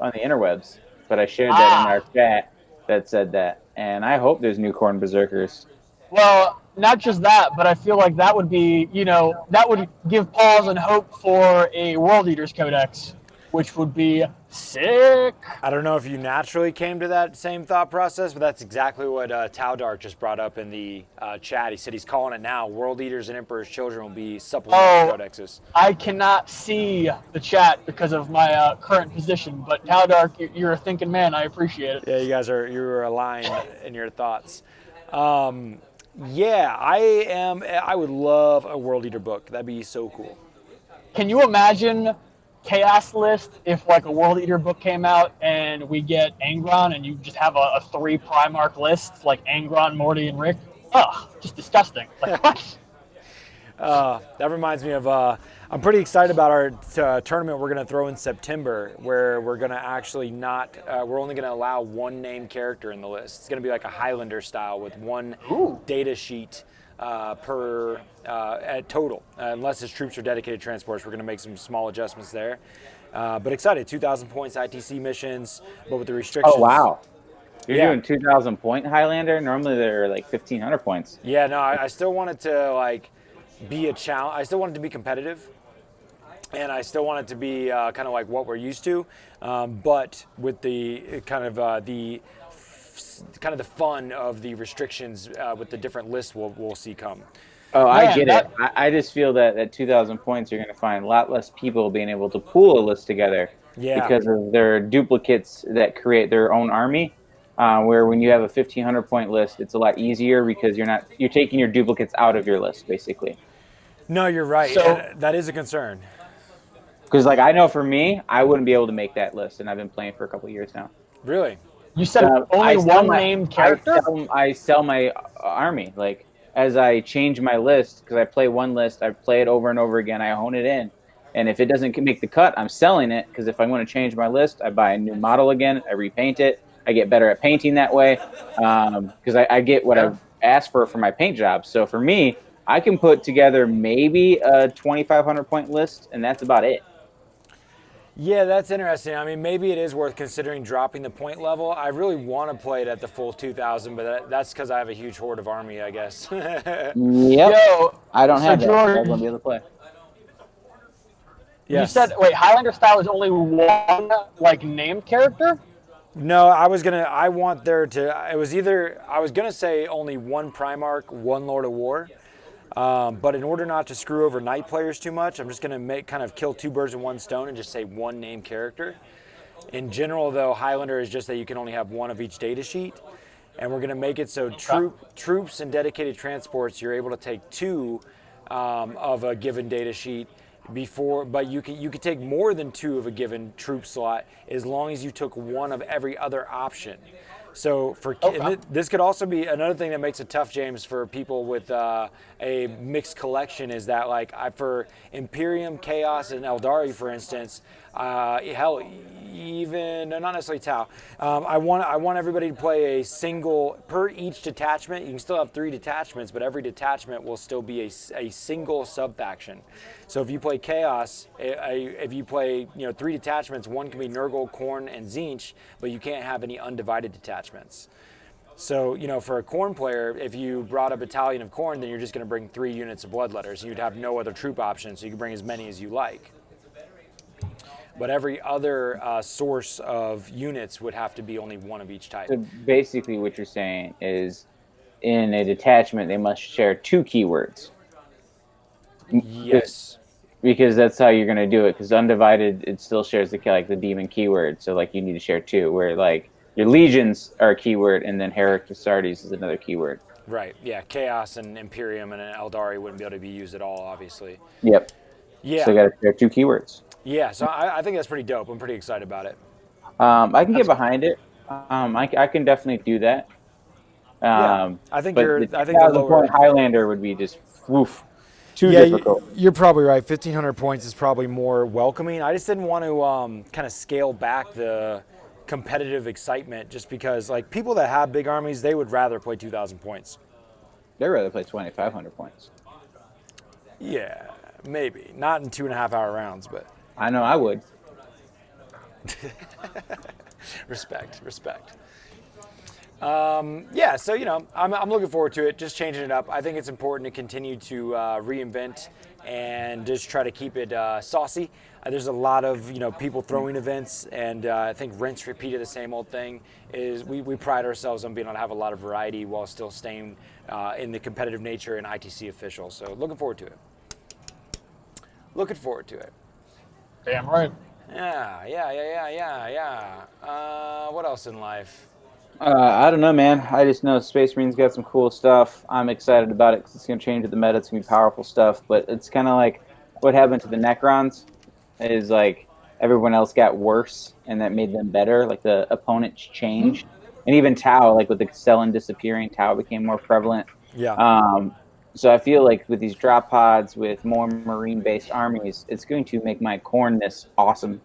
[SPEAKER 1] on the interwebs, but I shared that in our chat that said that. And I hope there's new Corn Berserkers.
[SPEAKER 3] Well, not just that, but I feel like that would be, that would give pause and hope for a World Eaters Codex, which would be sick.
[SPEAKER 2] I don't know if you naturally came to that same thought process, but that's exactly what Tau Dark just brought up in the chat. He said he's calling it now. World Eaters and Emperor's Children will be supplemental codexes.
[SPEAKER 3] I cannot see the chat because of my current position, but Tau Dark, you're a thinking man. I appreciate it.
[SPEAKER 2] Yeah, you're aligned in your thoughts. Yeah, I would love a World Eater book. That'd be so cool.
[SPEAKER 3] Can you imagine Chaos List if like a World Eater book came out and we get Angron and you just have a 3 Primarch list like Angron, Morty, and Rick? Ugh, just disgusting. Like what?
[SPEAKER 2] That reminds me of, I'm pretty excited about our tournament we're going to throw in September, where we're going to actually we're only going to allow one named character in the list. It's going to be like a Highlander style with one data sheet per at total. Unless his troops are dedicated transports, we're going to make some small adjustments there. But excited, 2,000 points ITC missions, but with the restrictions.
[SPEAKER 1] Oh, wow. You're doing 2,000 point Highlander? Normally they're like 1,500 points.
[SPEAKER 2] Yeah, no, I still wanted to like be a challenge. I still wanted to be competitive, and I still want it to be kind of like what we're used to, but with the kind of the fun of the restrictions with the different lists we'll see come.
[SPEAKER 1] Oh, I get it. I just feel that at 2,000 points, you're going to find a lot less people being able to pool a list together because of their duplicates that create their own army. Where when you have a 1,500 point list, it's a lot easier because you're taking your duplicates out of your list, basically.
[SPEAKER 2] No, you're right. So, that is a concern.
[SPEAKER 1] Because, like, I know for me, I wouldn't be able to make that list, and I've been playing for a couple of years now.
[SPEAKER 2] Really?
[SPEAKER 3] You said only one named character?
[SPEAKER 1] I sell my army. Like, as I change my list, because I play one list, I play it over and over again, I hone it in. And if it doesn't make the cut, I'm selling it, because if I want to change my list, I buy a new model again, I repaint it. I get better at painting that way because I get what I asked for my paint job. So for me, I can put together maybe a 2,500 point list, and that's about it.
[SPEAKER 2] Yeah, that's interesting. I mean, maybe it is worth considering dropping the point level. I really want to play it at the full 2,000, but that's because I have a huge horde of army, I guess.
[SPEAKER 1] Yep.
[SPEAKER 3] Yo,
[SPEAKER 1] I don't
[SPEAKER 3] so
[SPEAKER 1] have that, so I
[SPEAKER 3] George,
[SPEAKER 1] won't be able to play.
[SPEAKER 3] you said
[SPEAKER 2] Yes.
[SPEAKER 3] wait, Highlander style is only one like named character?
[SPEAKER 2] No, I want there to, it was either, I was gonna say only one Primarch, one Lord of War. But in order not to screw over night players too much, I'm just gonna kind of kill two birds with one stone and just say one named character. In general, though, Highlander is just that you can only have one of each data sheet, and we're going to make it so
[SPEAKER 3] Okay.
[SPEAKER 2] troops and dedicated transports, you're able to take two of a given data sheet before, but you can take more than two of a given troop slot as long as you took one of every other option. So
[SPEAKER 3] Okay.
[SPEAKER 2] this could also be another thing that makes it tough, James, for people with a mixed collection is that for Imperium, Chaos, and Eldari, for instance, hell, even not necessarily Tau. I want everybody to play a single per each detachment. You can still have 3 detachments, but every detachment will still be a single sub faction. So if you play Chaos, if you play 3 detachments, one can be Nurgle, Khorne, and Tzeentch, but you can't have any undivided detachments. So, for a Khorne player, if you brought a battalion of Khorne, then you're just going to bring 3 units of Bloodletters. You'd have no other troop options, so you can bring as many as you like. But every other source of units would have to be only one of each type.
[SPEAKER 1] So basically, what you're saying is, in a detachment, they must share 2 keywords.
[SPEAKER 2] Yes.
[SPEAKER 1] Because that's how you're going to do it. Because undivided, it still shares the demon keyword. So you need to share 2. Where your legions are a keyword, and then Herrick Astartes is another keyword.
[SPEAKER 2] Right. Yeah. Chaos and Imperium and Eldari wouldn't be able to be used at all, obviously.
[SPEAKER 1] Yep. So
[SPEAKER 2] Yeah.
[SPEAKER 1] you got to share 2 keywords.
[SPEAKER 2] Yeah. So I think that's pretty dope. I'm pretty excited about it.
[SPEAKER 1] I can get behind it. I can definitely do that.
[SPEAKER 2] Yeah.
[SPEAKER 1] Um,
[SPEAKER 2] I think
[SPEAKER 1] but the
[SPEAKER 2] the
[SPEAKER 1] 2,000 point
[SPEAKER 2] lower.
[SPEAKER 1] Highlander would be just woof, too
[SPEAKER 2] Yeah,
[SPEAKER 1] difficult.
[SPEAKER 2] you're probably right. 1,500 points is probably more welcoming. I just didn't want to kind of scale back the competitive excitement just because, people that have big armies, they would rather play 2,000 points.
[SPEAKER 1] They'd rather play 2,500 points.
[SPEAKER 2] Yeah, maybe. Not in 2.5 hour rounds, but
[SPEAKER 1] I know I would.
[SPEAKER 2] respect. Yeah, so I'm looking forward to it. Just changing it up. I think it's important to continue to reinvent and just try to keep it saucy. There's a lot of people throwing events, and I think rinse repeated the same old thing. Is we pride ourselves on being able to have a lot of variety while still staying in the competitive nature and ITC official. So looking forward to it.
[SPEAKER 3] Damn right.
[SPEAKER 2] Yeah. What else in life?
[SPEAKER 1] I don't know, man. I just know Space Marine's got some cool stuff. I'm excited about it because it's going to change the meta. It's going to be powerful stuff. But it's kind of like what happened to the Necrons is everyone else got worse, and that made them better. The opponents changed. And even Tau, with the Castellan disappearing, Tau became more prevalent.
[SPEAKER 2] Yeah.
[SPEAKER 1] So I feel like with these drop pods, with more Marine-based armies, it's going to make my cornness awesome.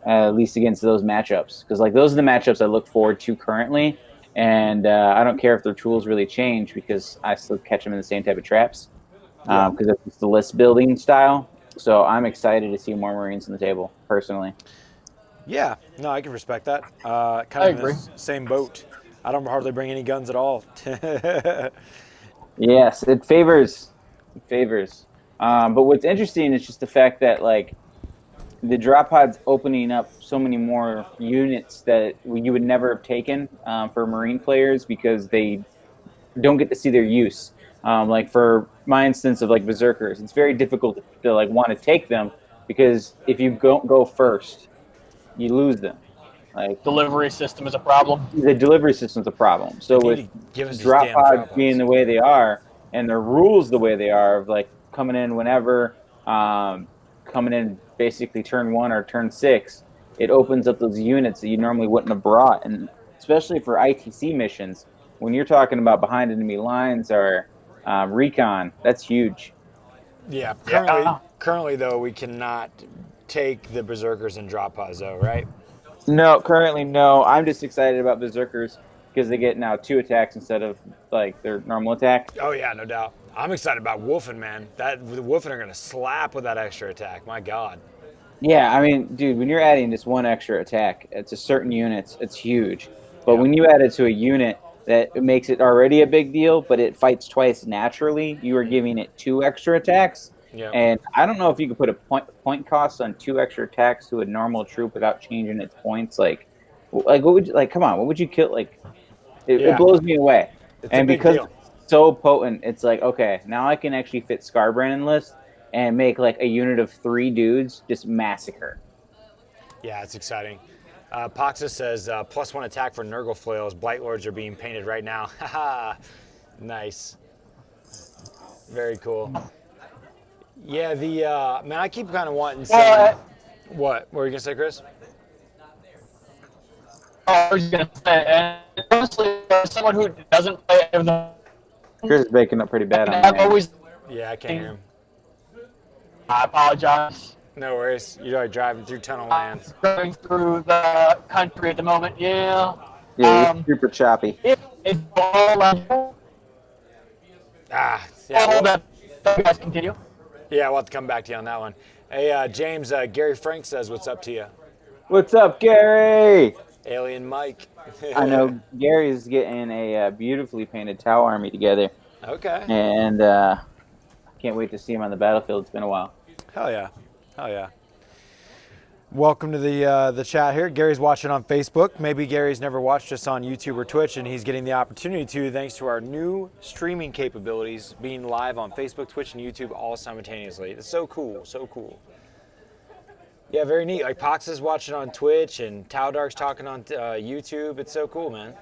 [SPEAKER 1] At least against those matchups, because those are the matchups I look forward to currently, and I don't care if their tools really change because I still catch them in the same type of traps because that's the list building style. So I'm excited to see more Marines on the table personally.
[SPEAKER 2] Yeah, no, I can respect that.
[SPEAKER 3] I
[SPEAKER 2] Kind of in
[SPEAKER 3] agree.
[SPEAKER 2] the same boat. I don't hardly bring any guns at all.
[SPEAKER 1] Yes, it favors. But what's interesting is just the fact that the drop pod's opening up so many more units that you would never have taken for Marine players because they don't get to see their use. For my instance of Berserkers, it's very difficult to want to take them because if you don't go first, you lose them.
[SPEAKER 3] Delivery system is a problem.
[SPEAKER 1] The delivery system's a problem.
[SPEAKER 2] They
[SPEAKER 1] So
[SPEAKER 2] need
[SPEAKER 1] with
[SPEAKER 2] to give us these
[SPEAKER 1] drop
[SPEAKER 2] damn
[SPEAKER 1] pods
[SPEAKER 2] drop
[SPEAKER 1] being
[SPEAKER 2] pods.
[SPEAKER 1] the way they are and the rules the way they are of coming in whenever, coming in basically turn 1 or turn 6, it opens up those units that you normally wouldn't have brought, and especially for ITC missions when you're talking about behind enemy lines or recon, that's huge.
[SPEAKER 2] Yeah,
[SPEAKER 3] Yeah.
[SPEAKER 2] currently though, we cannot take the Berserkers and drop pods though, right?
[SPEAKER 1] No, currently no. I'm just excited about Berserkers because they get now 2 attacks instead of their normal attack.
[SPEAKER 2] Oh yeah, no doubt. I'm excited about Wolfen, man. The Wolfen are gonna slap with that extra attack. My God.
[SPEAKER 1] Yeah, I mean, dude, when you're adding just one extra attack, it's a certain units, it's huge. But
[SPEAKER 2] Yep.
[SPEAKER 1] when you add it to a unit that makes it already a big deal, but it fights twice naturally, you are giving it two extra attacks.
[SPEAKER 2] Yep.
[SPEAKER 1] And I don't know if you could put a point cost on two extra attacks to a normal troop without changing its points. Like what would you, like? Come on, what would you kill? Like, it
[SPEAKER 2] Yeah.
[SPEAKER 1] blows me away.
[SPEAKER 2] It's a
[SPEAKER 1] And
[SPEAKER 2] big
[SPEAKER 1] because
[SPEAKER 2] deal.
[SPEAKER 1] it's so potent, it's like, okay, now I can actually fit Scarbrand list and make like a unit of 3 dudes just massacre.
[SPEAKER 2] Yeah, it's exciting. Poxa says +1 attack for Nurgle flails. Blight Lords are being painted right now. Haha. Nice. Very cool. Yeah, the man, I keep kind of wanting some.
[SPEAKER 3] Well,
[SPEAKER 2] What were you gonna say, Chris?
[SPEAKER 3] I was gonna say, and honestly, as someone who doesn't play any of the,
[SPEAKER 1] Chris is breaking up pretty bad on
[SPEAKER 3] I've
[SPEAKER 1] the end.
[SPEAKER 3] always.
[SPEAKER 2] Yeah, I can't hear him.
[SPEAKER 3] I apologize.
[SPEAKER 2] No worries. You're like driving through tunnel lands.
[SPEAKER 3] Going through the country at the moment. Yeah.
[SPEAKER 1] Yeah, he's super choppy.
[SPEAKER 3] If all
[SPEAKER 2] Ah, yeah. Well,
[SPEAKER 3] that you guys continue.
[SPEAKER 2] yeah, we'll have to come back to you on that one. Hey, James, Gary Frank says, "What's up to you?"
[SPEAKER 1] What's up, Gary?
[SPEAKER 2] Alien Mike.
[SPEAKER 1] I know Gary's getting a beautifully painted Tau army together,
[SPEAKER 2] Okay.
[SPEAKER 1] and I can't wait to see him on the battlefield. It's been a while.
[SPEAKER 2] Hell yeah. Hell yeah. Welcome to the chat here. Gary's watching on Facebook. Maybe Gary's never watched us on YouTube or Twitch, and he's getting the opportunity to thanks to our new streaming capabilities, being live on Facebook, Twitch, and YouTube all simultaneously. It's so cool, so cool. Yeah, very neat. Like Pox is watching on Twitch, and Taudark's talking on YouTube. It's so cool, man.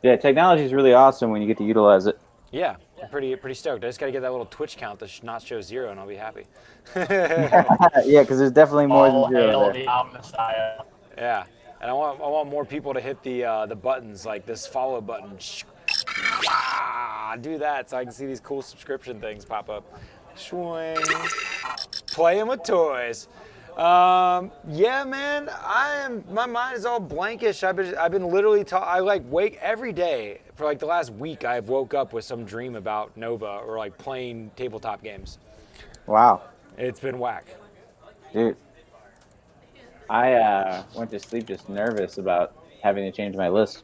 [SPEAKER 1] Yeah, technology is really awesome when you get to utilize it.
[SPEAKER 2] Yeah, I'm pretty stoked. I just got to get that little Twitch count to not show 0, and I'll be happy.
[SPEAKER 1] Yeah, because there's definitely more
[SPEAKER 3] All
[SPEAKER 1] than 0
[SPEAKER 3] hail
[SPEAKER 1] there.
[SPEAKER 3] the Messiah.
[SPEAKER 2] Yeah, and I want more people to hit the buttons like this follow button. Do that so I can see these cool subscription things pop up. Swing. Playing with toys. Yeah, man. My mind is all blankish. I've been literally I like wake every day for like the last week. I've woke up with some dream about Nova or like playing tabletop games.
[SPEAKER 1] Wow,
[SPEAKER 2] It's been whack.
[SPEAKER 1] dude. I went to sleep just nervous about having to change my list.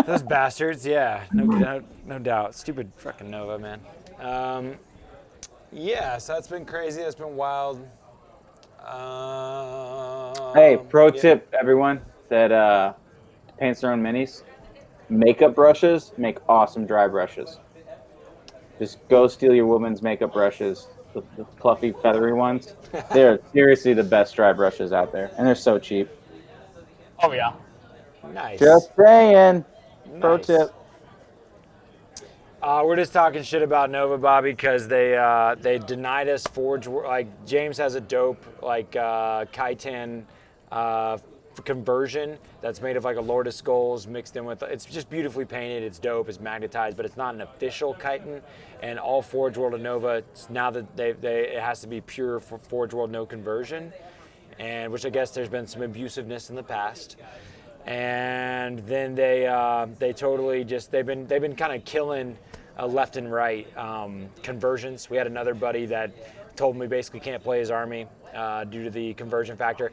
[SPEAKER 2] Those bastards, yeah, no doubt. Stupid fucking Nova, man. Yeah, so that's been crazy. That's been wild.
[SPEAKER 1] Hey, pro
[SPEAKER 2] Yeah.
[SPEAKER 1] tip, everyone that paints their own minis. Makeup brushes make awesome dry brushes. Just go steal your woman's makeup brushes, the fluffy, feathery ones. They're seriously the best dry brushes out there, and they're so cheap.
[SPEAKER 3] Oh yeah.
[SPEAKER 2] Nice.
[SPEAKER 1] Just saying. Pro
[SPEAKER 2] Nice.
[SPEAKER 1] tip.
[SPEAKER 2] We're just talking shit about Nova, Bobby, because they denied us Forge. Like James has a dope like Khitan conversion that's made of like a Lord of Skulls mixed in with. It's just beautifully painted. It's dope. It's magnetized, but it's not an official Khitan. And all Forge World of Nova now that it has to be pure for Forge World, no conversion, and which I guess there's been some abusiveness in the past. And then they totally just they've been kind of killing left and right conversions. We had another buddy that told me basically can't play his army due to the conversion factor.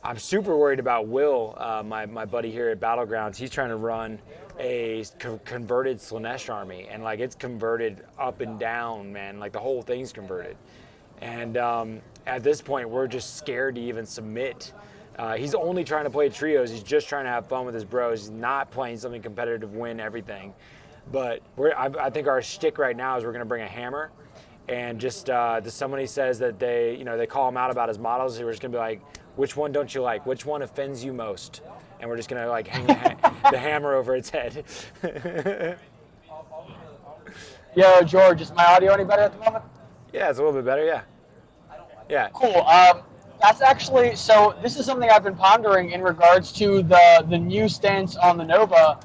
[SPEAKER 2] I'm super worried about Will, my buddy here at Battlegrounds. He's trying to run a converted Slanesh army, and like it's converted up and down, man. Like the whole thing's converted. And at this point, we're just scared to even submit. He's only trying to play trios. He's just trying to have fun with his bros. He's not playing something competitive to win everything. But I think our shtick right now is we're going to bring a hammer, and just somebody says that they call him out about his models. We're just going to be like, which one don't you like? Which one offends you most? And we're just going to like hang the hammer over its head.
[SPEAKER 3] Yo, George, is my audio any better at the moment?
[SPEAKER 2] Yeah, it's a little bit better. Yeah. Yeah.
[SPEAKER 3] Cool. That's actually, so this is something I've been pondering in regards to the new stance on the Nova.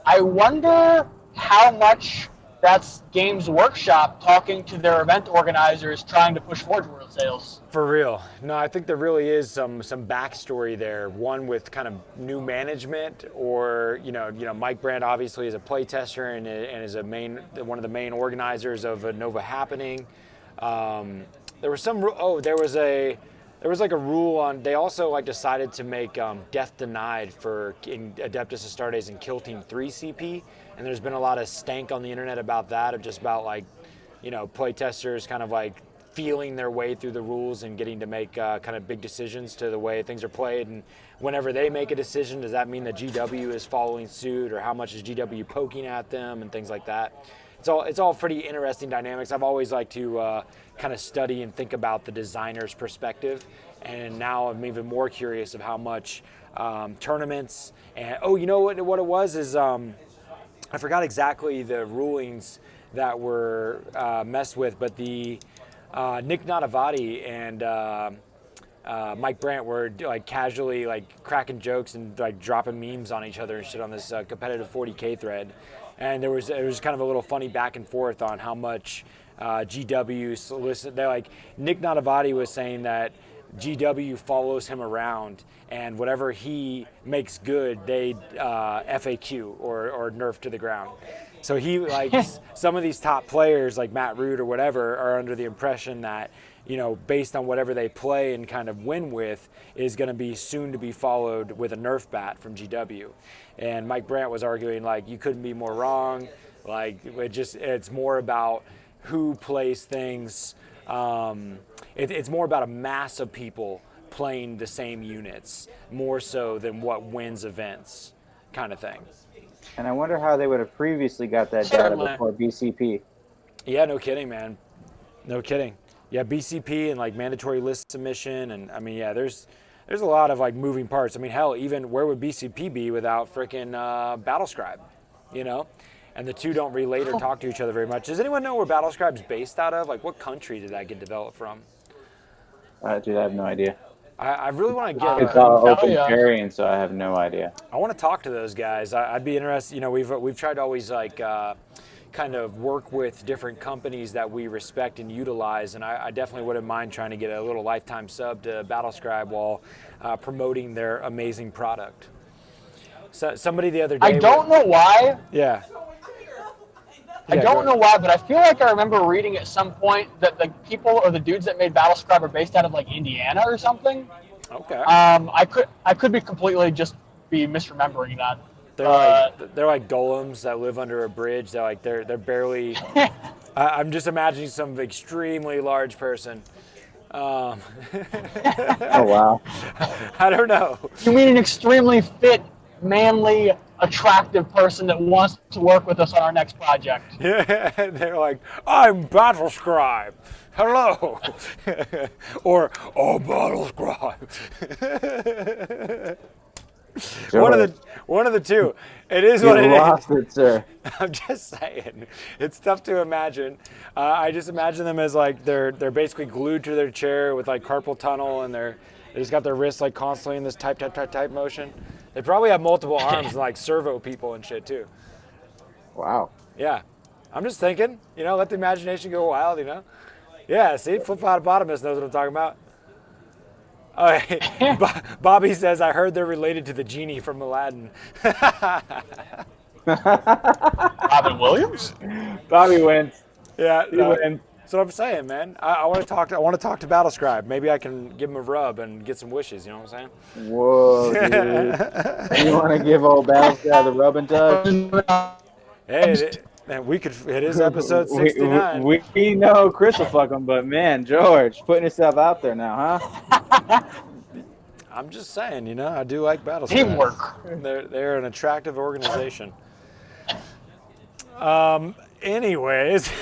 [SPEAKER 3] I wonder how much that's Games Workshop talking to their event organizers trying to push Forge World sales.
[SPEAKER 2] For real. No, I think there really is some backstory there. One with kind of new management, or Mike Brandt obviously is a playtester and is one of the main organizers of a Nova happening. There was There was like a rule on. They also like decided to make Death Denied for in Adeptus Astartes and Kill Team 3 CP, and there's been a lot of stank on the internet about that, of just about like, playtesters kind of like feeling their way through the rules and getting to make kind of big decisions to the way things are played. And whenever they make a decision, does that mean that GW is following suit, or how much is GW poking at them and things like that? It's all pretty interesting dynamics. I've always liked to kind of study and think about the designer's perspective, and now I'm even more curious of how much tournaments and you know what it was is I forgot exactly the rulings that were messed with, but the Nick Natavati and Mike Brandt were like casually like cracking jokes and like dropping memes on each other and shit on this competitive 40K thread, and it was kind of a little funny back and forth on how much GW solicit. They like Nick Natavati was saying that GW follows him around, and whatever he makes good, they FAQ or nerf to the ground. So he like some of these top players like Matt Root or whatever are under the impression that, based on whatever they play and kind of win with, is going to be soon to be followed with a Nerf bat from GW. And Mike Brandt was arguing like, you couldn't be more wrong. Like it's more about who plays things. It's more about a mass of people playing the same units, more so than what wins events, kind of thing.
[SPEAKER 1] And I wonder how they would have previously got that data before BCP.
[SPEAKER 2] Yeah, no kidding, man. No kidding. Yeah, BCP and like mandatory list submission, and I mean, yeah, there's a lot of like moving parts. I mean, hell, even where would BCP be without freaking Battlescribe, And the two don't relate or talk to each other very much. Does anyone know where Battlescribe's based out of? Like, what country did that get developed from?
[SPEAKER 1] Dude, I have no idea.
[SPEAKER 2] I really want to get.
[SPEAKER 1] It's all open variant, so I have no idea.
[SPEAKER 2] I want to talk to those guys. I'd be interested. We've tried to always like kind of work with different companies that we respect and utilize, and I definitely wouldn't mind trying to get a little lifetime sub to Battlescribe while promoting their amazing product. So somebody the other day.
[SPEAKER 3] I don't know why.
[SPEAKER 2] Yeah.
[SPEAKER 3] I don't know why, but I feel like I remember reading at some point that the people or the dudes that made Battlescribe are based out of like Indiana or something.
[SPEAKER 2] Okay.
[SPEAKER 3] I could be completely just be misremembering that.
[SPEAKER 2] They're like golems that live under a bridge. They're barely. I'm just imagining some extremely large person.
[SPEAKER 1] Oh wow.
[SPEAKER 2] I don't know.
[SPEAKER 3] You mean an extremely fit, manly, attractive person that wants to work with us on our next project?
[SPEAKER 2] Yeah, they're like, I'm Battlescribe. Hello. Or, oh, Battlescribe.
[SPEAKER 1] Sure.
[SPEAKER 2] One of the two. It is what it is.
[SPEAKER 1] You lost it, sir.
[SPEAKER 2] I'm just saying, it's tough to imagine. I just imagine them as like they're basically glued to their chair with like carpal tunnel, and they just got their wrists like constantly in this type motion. They probably have multiple arms and like servo people and shit too.
[SPEAKER 1] Wow.
[SPEAKER 2] Yeah, I'm just thinking. Let the imagination go wild. Yeah. See, Flip Hippopotamus knows what I'm talking about. Bobby says, I heard they're related to the genie from Aladdin.
[SPEAKER 3] Robin Williams?
[SPEAKER 1] Bobby wins.
[SPEAKER 2] Yeah,
[SPEAKER 1] He wins.
[SPEAKER 2] that's what I'm saying, man. I want to talk to Battlescribe. Maybe I can give him a rub and get some wishes. You know what I'm saying?
[SPEAKER 1] Whoa, dude. You want to give old Battlescribe the rub and tug?
[SPEAKER 2] Hey, man, it is episode 69.
[SPEAKER 1] We know Chris will fuck him, but man, George, putting yourself out there now, huh?
[SPEAKER 2] I'm just saying, I do like Battlescribe.
[SPEAKER 3] Teamwork.
[SPEAKER 2] They're an attractive organization. Anyways,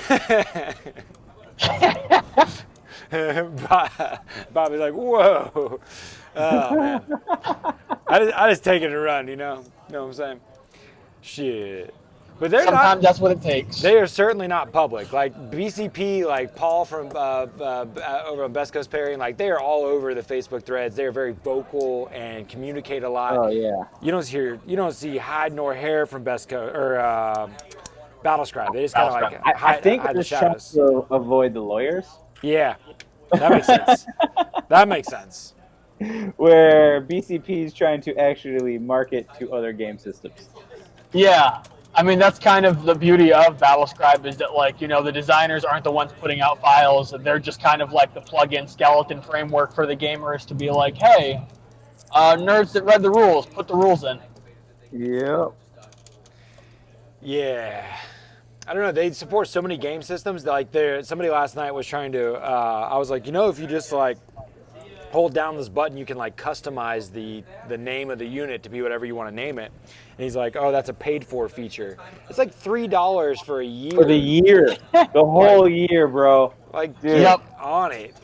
[SPEAKER 2] Bobby's like, whoa. Oh, man. I just take it and run, you know what I'm saying? Shit. But
[SPEAKER 3] Sometimes that's what it takes.
[SPEAKER 2] They are certainly not public. Like BCP, like Paul from over on Best Coast Pairing, like they are all over the Facebook threads. They are very vocal and communicate a lot.
[SPEAKER 1] Oh yeah.
[SPEAKER 2] You don't see hide nor hair from Best Coast or Battlescribe. They just kind of like
[SPEAKER 1] I think
[SPEAKER 2] hide
[SPEAKER 1] they're
[SPEAKER 2] the
[SPEAKER 1] just trying
[SPEAKER 2] shadows.
[SPEAKER 1] to avoid the lawyers.
[SPEAKER 2] Yeah, that makes sense. That makes sense.
[SPEAKER 1] Where BCP is trying to actually market to other game systems.
[SPEAKER 3] Yeah. I mean, that's kind of the beauty of Battlescribe is that, like, you know, the designers aren't the ones putting out files. They're just kind of like the plug-in skeleton framework for the gamers to be like, hey, nerds that read the rules, put the rules in.
[SPEAKER 1] Yep.
[SPEAKER 2] Yeah. I don't know. They support so many game systems. Like, somebody last night was trying to. I was like, you know, if you just like hold down this button, you can like customize the name of the unit to be whatever you want to name it. And he's like, oh, that's a paid for feature. It's like $3 for a year.
[SPEAKER 1] For the year, the whole year, bro.
[SPEAKER 2] Like,
[SPEAKER 1] Dude.
[SPEAKER 2] get on it.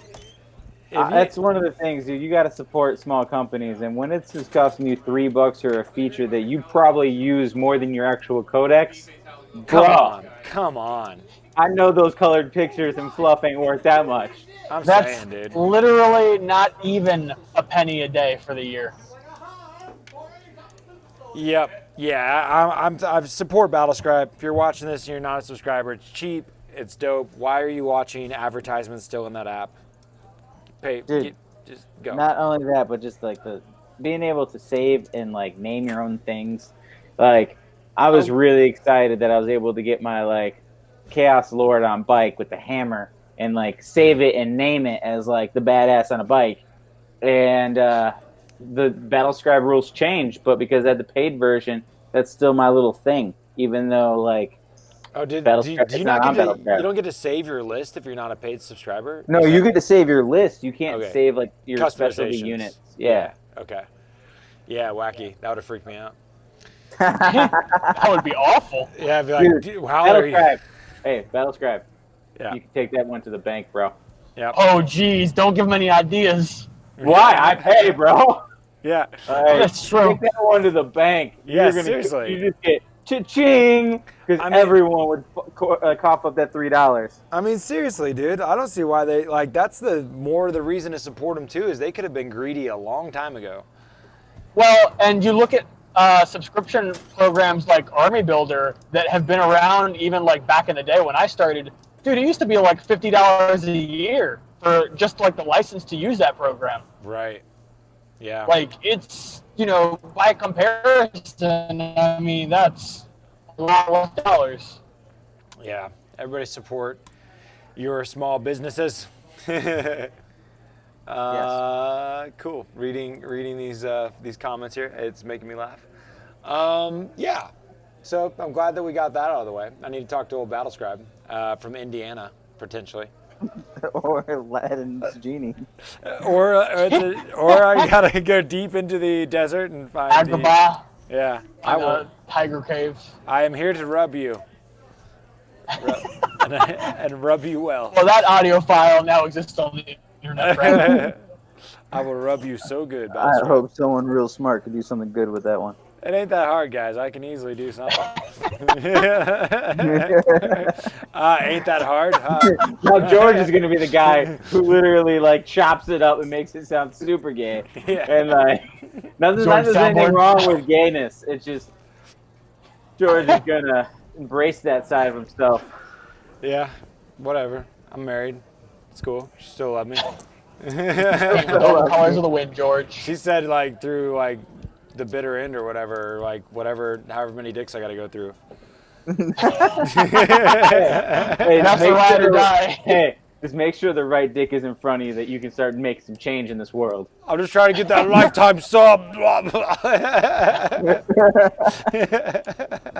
[SPEAKER 1] That's one of the things, dude. You got to support small companies, and when it's just costing you $3 for a feature that you probably use more than your actual codex,
[SPEAKER 2] Come on.
[SPEAKER 1] I know those colored pictures and fluff ain't worth that much.
[SPEAKER 2] I'm
[SPEAKER 3] That's
[SPEAKER 2] saying, dude.
[SPEAKER 3] literally not even a penny a day for the year.
[SPEAKER 2] Yep. Yeah, I support Battlescribe. If you're watching this and you're not a subscriber, it's cheap. It's dope. Why are you watching advertisements still in that app?
[SPEAKER 1] Dude,
[SPEAKER 2] just go.
[SPEAKER 1] Not only that, but just like the being able to save and like name your own things. Like, I was really excited that I was able to get my like Chaos Lord on bike with the hammer and like save it and name it as like the badass on a bike. And the Battlescribe rules changed, but because I had the paid version, that's still my little thing. Even though like
[SPEAKER 2] do you
[SPEAKER 1] Battlescribe
[SPEAKER 2] not get to, you don't get to save your list if you're not a paid subscriber?
[SPEAKER 1] No, you get to save your list. You can't
[SPEAKER 2] Okay.
[SPEAKER 1] save like your specialty
[SPEAKER 2] Customizations.
[SPEAKER 1] units. Yeah.
[SPEAKER 2] Okay. Yeah, wacky. That would have freaked me out.
[SPEAKER 3] That would be awful.
[SPEAKER 2] Yeah, I'd be like, dude, how are you?
[SPEAKER 1] Battlescribe. Hey, Battlescribe.
[SPEAKER 2] Yeah.
[SPEAKER 1] You can take that one to the bank, bro.
[SPEAKER 2] Yep.
[SPEAKER 3] Oh, geez, don't give them any ideas.
[SPEAKER 1] Why? I pay, bro.
[SPEAKER 2] Yeah.
[SPEAKER 1] All right.
[SPEAKER 3] That's true.
[SPEAKER 1] Take that one to the bank.
[SPEAKER 2] Yeah, seriously.
[SPEAKER 1] You just get cha-ching because everyone would cough up that $3.
[SPEAKER 2] I mean, seriously, dude. I don't see why they like. That's the reason to support them too. Is they could have been greedy a long time ago.
[SPEAKER 3] Well, and you look at subscription programs like Army Builder that have been around even like back in the day when I started. Dude, it used to be like $50 a year for just like the license to use that program.
[SPEAKER 2] Right. Yeah.
[SPEAKER 3] Like, it's, you know, by comparison, I mean, that's a lot less dollars.
[SPEAKER 2] Yeah. Everybody support your small businesses. Cool. Reading these comments here, it's making me laugh. Yeah. So I'm glad that we got that out of the way. I need to talk to old Battlescribe from Indiana, potentially.
[SPEAKER 1] Or Aladdin's genie.
[SPEAKER 2] Or I gotta go deep into the desert and find
[SPEAKER 3] Agrabah.
[SPEAKER 2] Yeah.
[SPEAKER 3] I will. Tiger Cave.
[SPEAKER 2] I am here to rub you. And rub you well.
[SPEAKER 3] Well, that audio file now exists on the internet, right?
[SPEAKER 2] I will rub you so good.
[SPEAKER 1] I hope someone real smart could do something good with that one.
[SPEAKER 2] It ain't that hard, guys. I can easily do something. Ain't that hard?
[SPEAKER 1] Now George is going to be the guy who literally like chops it up and makes it sound super gay.
[SPEAKER 2] Yeah.
[SPEAKER 1] And like, there's anything wrong with gayness. It's just George is going to embrace that side of himself.
[SPEAKER 2] Yeah, whatever. I'm married. It's cool. She still love me.
[SPEAKER 3] Colors of the wind, George.
[SPEAKER 2] She said like through like the bitter end or whatever, like however many dicks I got to go through.
[SPEAKER 1] Hey,
[SPEAKER 3] that's the ride or die.
[SPEAKER 1] Hey, just make sure the right dick is in front of you that you can start making some change in this world.
[SPEAKER 2] I'm just trying to get that lifetime sub. I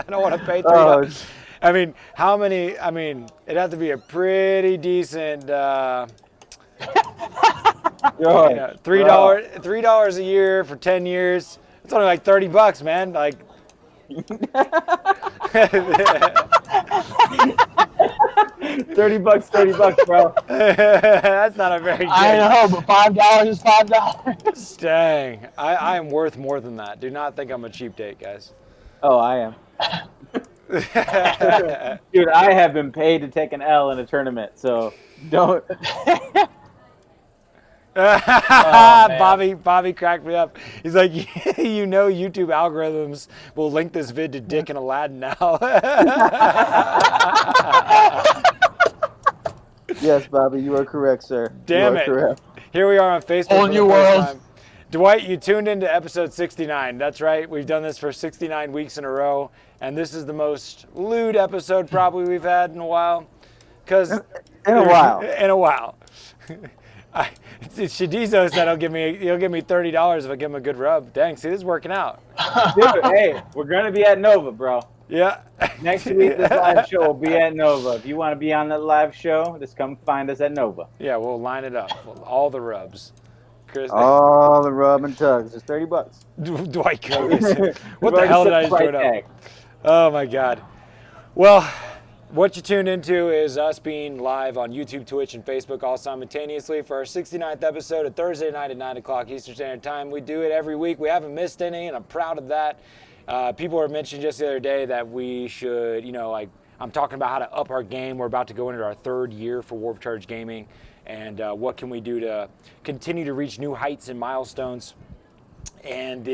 [SPEAKER 2] don't want to pay $3. I mean, how many? I mean, it'd have to be a pretty decent. $3 a year for 10 years. It's only like $30, man. Like.
[SPEAKER 1] $30, $30, bro.
[SPEAKER 2] That's not a very good.
[SPEAKER 3] I know, but $5 is $5.
[SPEAKER 2] Dang, I am worth more than that. Do not think I'm a cheap date, guys.
[SPEAKER 1] Oh, I am. Dude, I have been paid to take an L in a tournament, so don't.
[SPEAKER 2] Bobby cracked me up. He's like, you know, YouTube algorithms will link this vid to Dick and Aladdin now.
[SPEAKER 1] Yes, Bobby, you are correct, sir.
[SPEAKER 2] Damn it.
[SPEAKER 1] Correct.
[SPEAKER 2] Here we are on Facebook.
[SPEAKER 3] Whole new world.
[SPEAKER 2] Dwight, you tuned into episode 69. That's right. We've done this for 69 weeks in a row, and this is the most lewd episode probably we've had in a while. Because
[SPEAKER 1] In a while.
[SPEAKER 2] In a while. Shadizo said he'll give me $30 if I give him a good rub. Dang, see, this is working out.
[SPEAKER 1] Dude, hey, we're gonna be at Nova, bro.
[SPEAKER 2] Yeah.
[SPEAKER 1] Next week, this live show will be at Nova. If you want to be on that live show, just come find us at Nova.
[SPEAKER 2] Yeah, we'll line it up. All the rubs. Chris,
[SPEAKER 1] All the rub and tugs, just $30.
[SPEAKER 2] Dwight Kogan. What the hell did I just throw up? Oh my God. Well, what you tuned into is us being live on YouTube, Twitch, and Facebook all simultaneously for our 69th episode of Thursday night at 9 o'clock Eastern Standard Time. We do it every week. We haven't missed any, and I'm proud of that. People were mentioning just the other day that we should, I'm talking about how to up our game. We're about to go into our third year for Warp Charge Gaming, and what can we do to continue to reach new heights and milestones. And,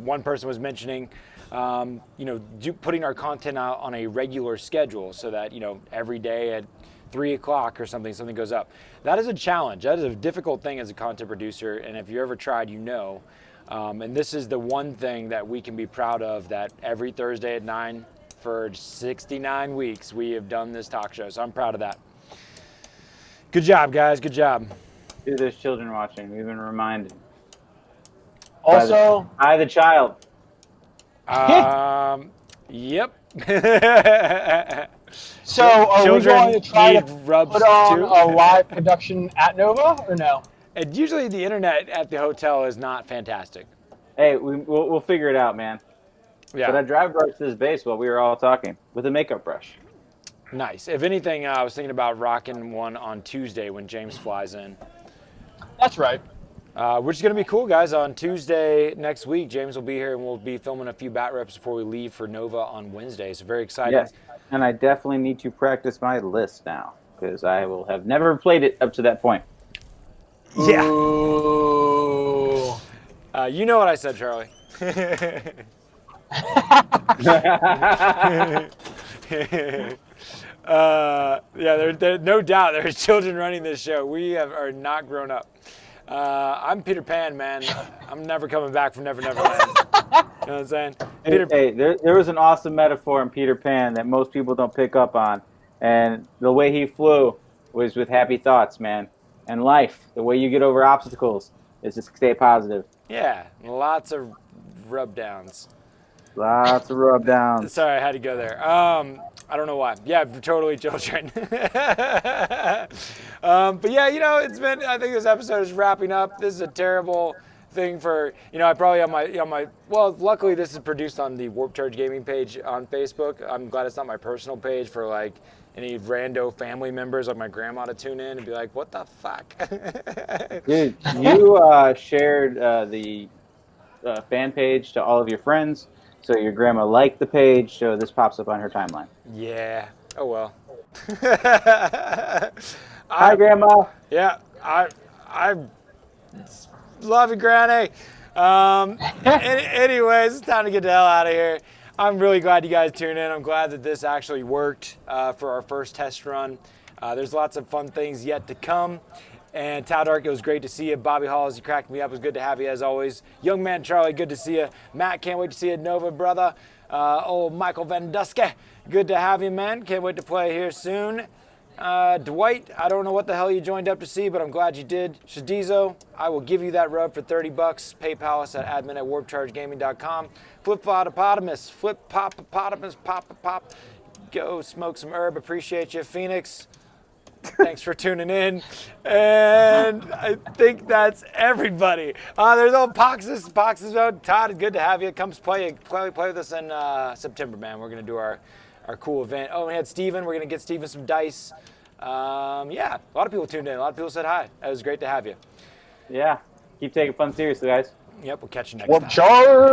[SPEAKER 2] one person was mentioning, putting our content out on a regular schedule so that, every day at 3 o'clock or something goes up. That is a challenge. That is a difficult thing as a content producer, and if you ever tried, and this is the one thing that we can be proud of, that every Thursday at 9 for 69 weeks, we have done this talk show. So I'm proud of that. Good job, guys. Good job.
[SPEAKER 1] Dude, there's children watching. We've been reminded.
[SPEAKER 3] Also,
[SPEAKER 1] I the child.
[SPEAKER 2] Yep.
[SPEAKER 3] So are we going to try to
[SPEAKER 2] rubs
[SPEAKER 3] put on
[SPEAKER 2] too?
[SPEAKER 3] a live production at Nova or no?
[SPEAKER 2] And usually the internet at the hotel is not fantastic.
[SPEAKER 1] Hey, we'll figure it out, man.
[SPEAKER 2] Yeah.
[SPEAKER 1] But I drive brushed this base while we were all talking with a makeup brush.
[SPEAKER 2] Nice. If anything, I was thinking about rocking one on Tuesday when James flies in.
[SPEAKER 3] That's right.
[SPEAKER 2] Which is going to be cool, guys. On Tuesday next week, James will be here, and we'll be filming a few bat reps before we leave for Nova on Wednesday. So very exciting.
[SPEAKER 1] Yes, and I definitely need to practice my list now because I will have never played it up to that point.
[SPEAKER 2] Yeah.
[SPEAKER 3] Ooh.
[SPEAKER 2] You know what I said, Charlie. There's no doubt there's children running this show. We are not grown up. I'm Peter Pan, man. I'm never coming back from Never Never Land. You know what I'm saying?
[SPEAKER 1] There was an awesome metaphor in Peter Pan that most people don't pick up on. And the way he flew was with happy thoughts, man. And life, the way you get over obstacles is to stay positive.
[SPEAKER 2] Yeah, lots of rub downs.
[SPEAKER 1] Lots of rub downs.
[SPEAKER 2] Sorry, I had to go there. I don't know why. Yeah, totally children. But yeah, I think this episode is wrapping up. This is a terrible thing for, I probably on my, well, luckily this is produced on the Warp Charge Gaming page on Facebook. I'm glad it's not my personal page for like any rando family members like my grandma to tune in and be like, what the fuck?
[SPEAKER 1] Dude, you shared the fan page to all of your friends. So your grandma liked the page, so this pops up on her timeline.
[SPEAKER 2] Yeah. Oh well.
[SPEAKER 1] Hi, Grandma.
[SPEAKER 2] Yeah. I love you, Granny. Anyways, it's time to get the hell out of here. I'm really glad you guys tuned in. I'm glad that this actually worked for our first test run. There's lots of fun things yet to come. And Tao Dark, it was great to see you. Bobby Halls, you cracked me up. It was good to have you as always. Young man Charlie, good to see you. Matt, can't wait to see you at Nova, brother. Old Michael Van Duske, good to have you, man. Can't wait to play here soon. Dwight, I don't know what the hell you joined up to see, but I'm glad you did. Shadizo, I will give you that rub for $30. PayPal us at admin@warpchargegaming.com. Flip-Flopotamus, Flip-Popotamus, Pop. Go smoke some herb. Appreciate you. Phoenix, thanks for tuning in. And I think that's everybody. There's old Poxus. Todd, good to have you. Come play with us in September, man. We're going to do our cool event. Oh, we had Steven. We're going to get Steven some dice. Yeah, a lot of people tuned in. A lot of people said hi. It was great to have you.
[SPEAKER 1] Yeah. Keep taking fun seriously, guys.
[SPEAKER 2] Yep, we'll catch you next
[SPEAKER 3] Warp
[SPEAKER 2] time.
[SPEAKER 3] Charge!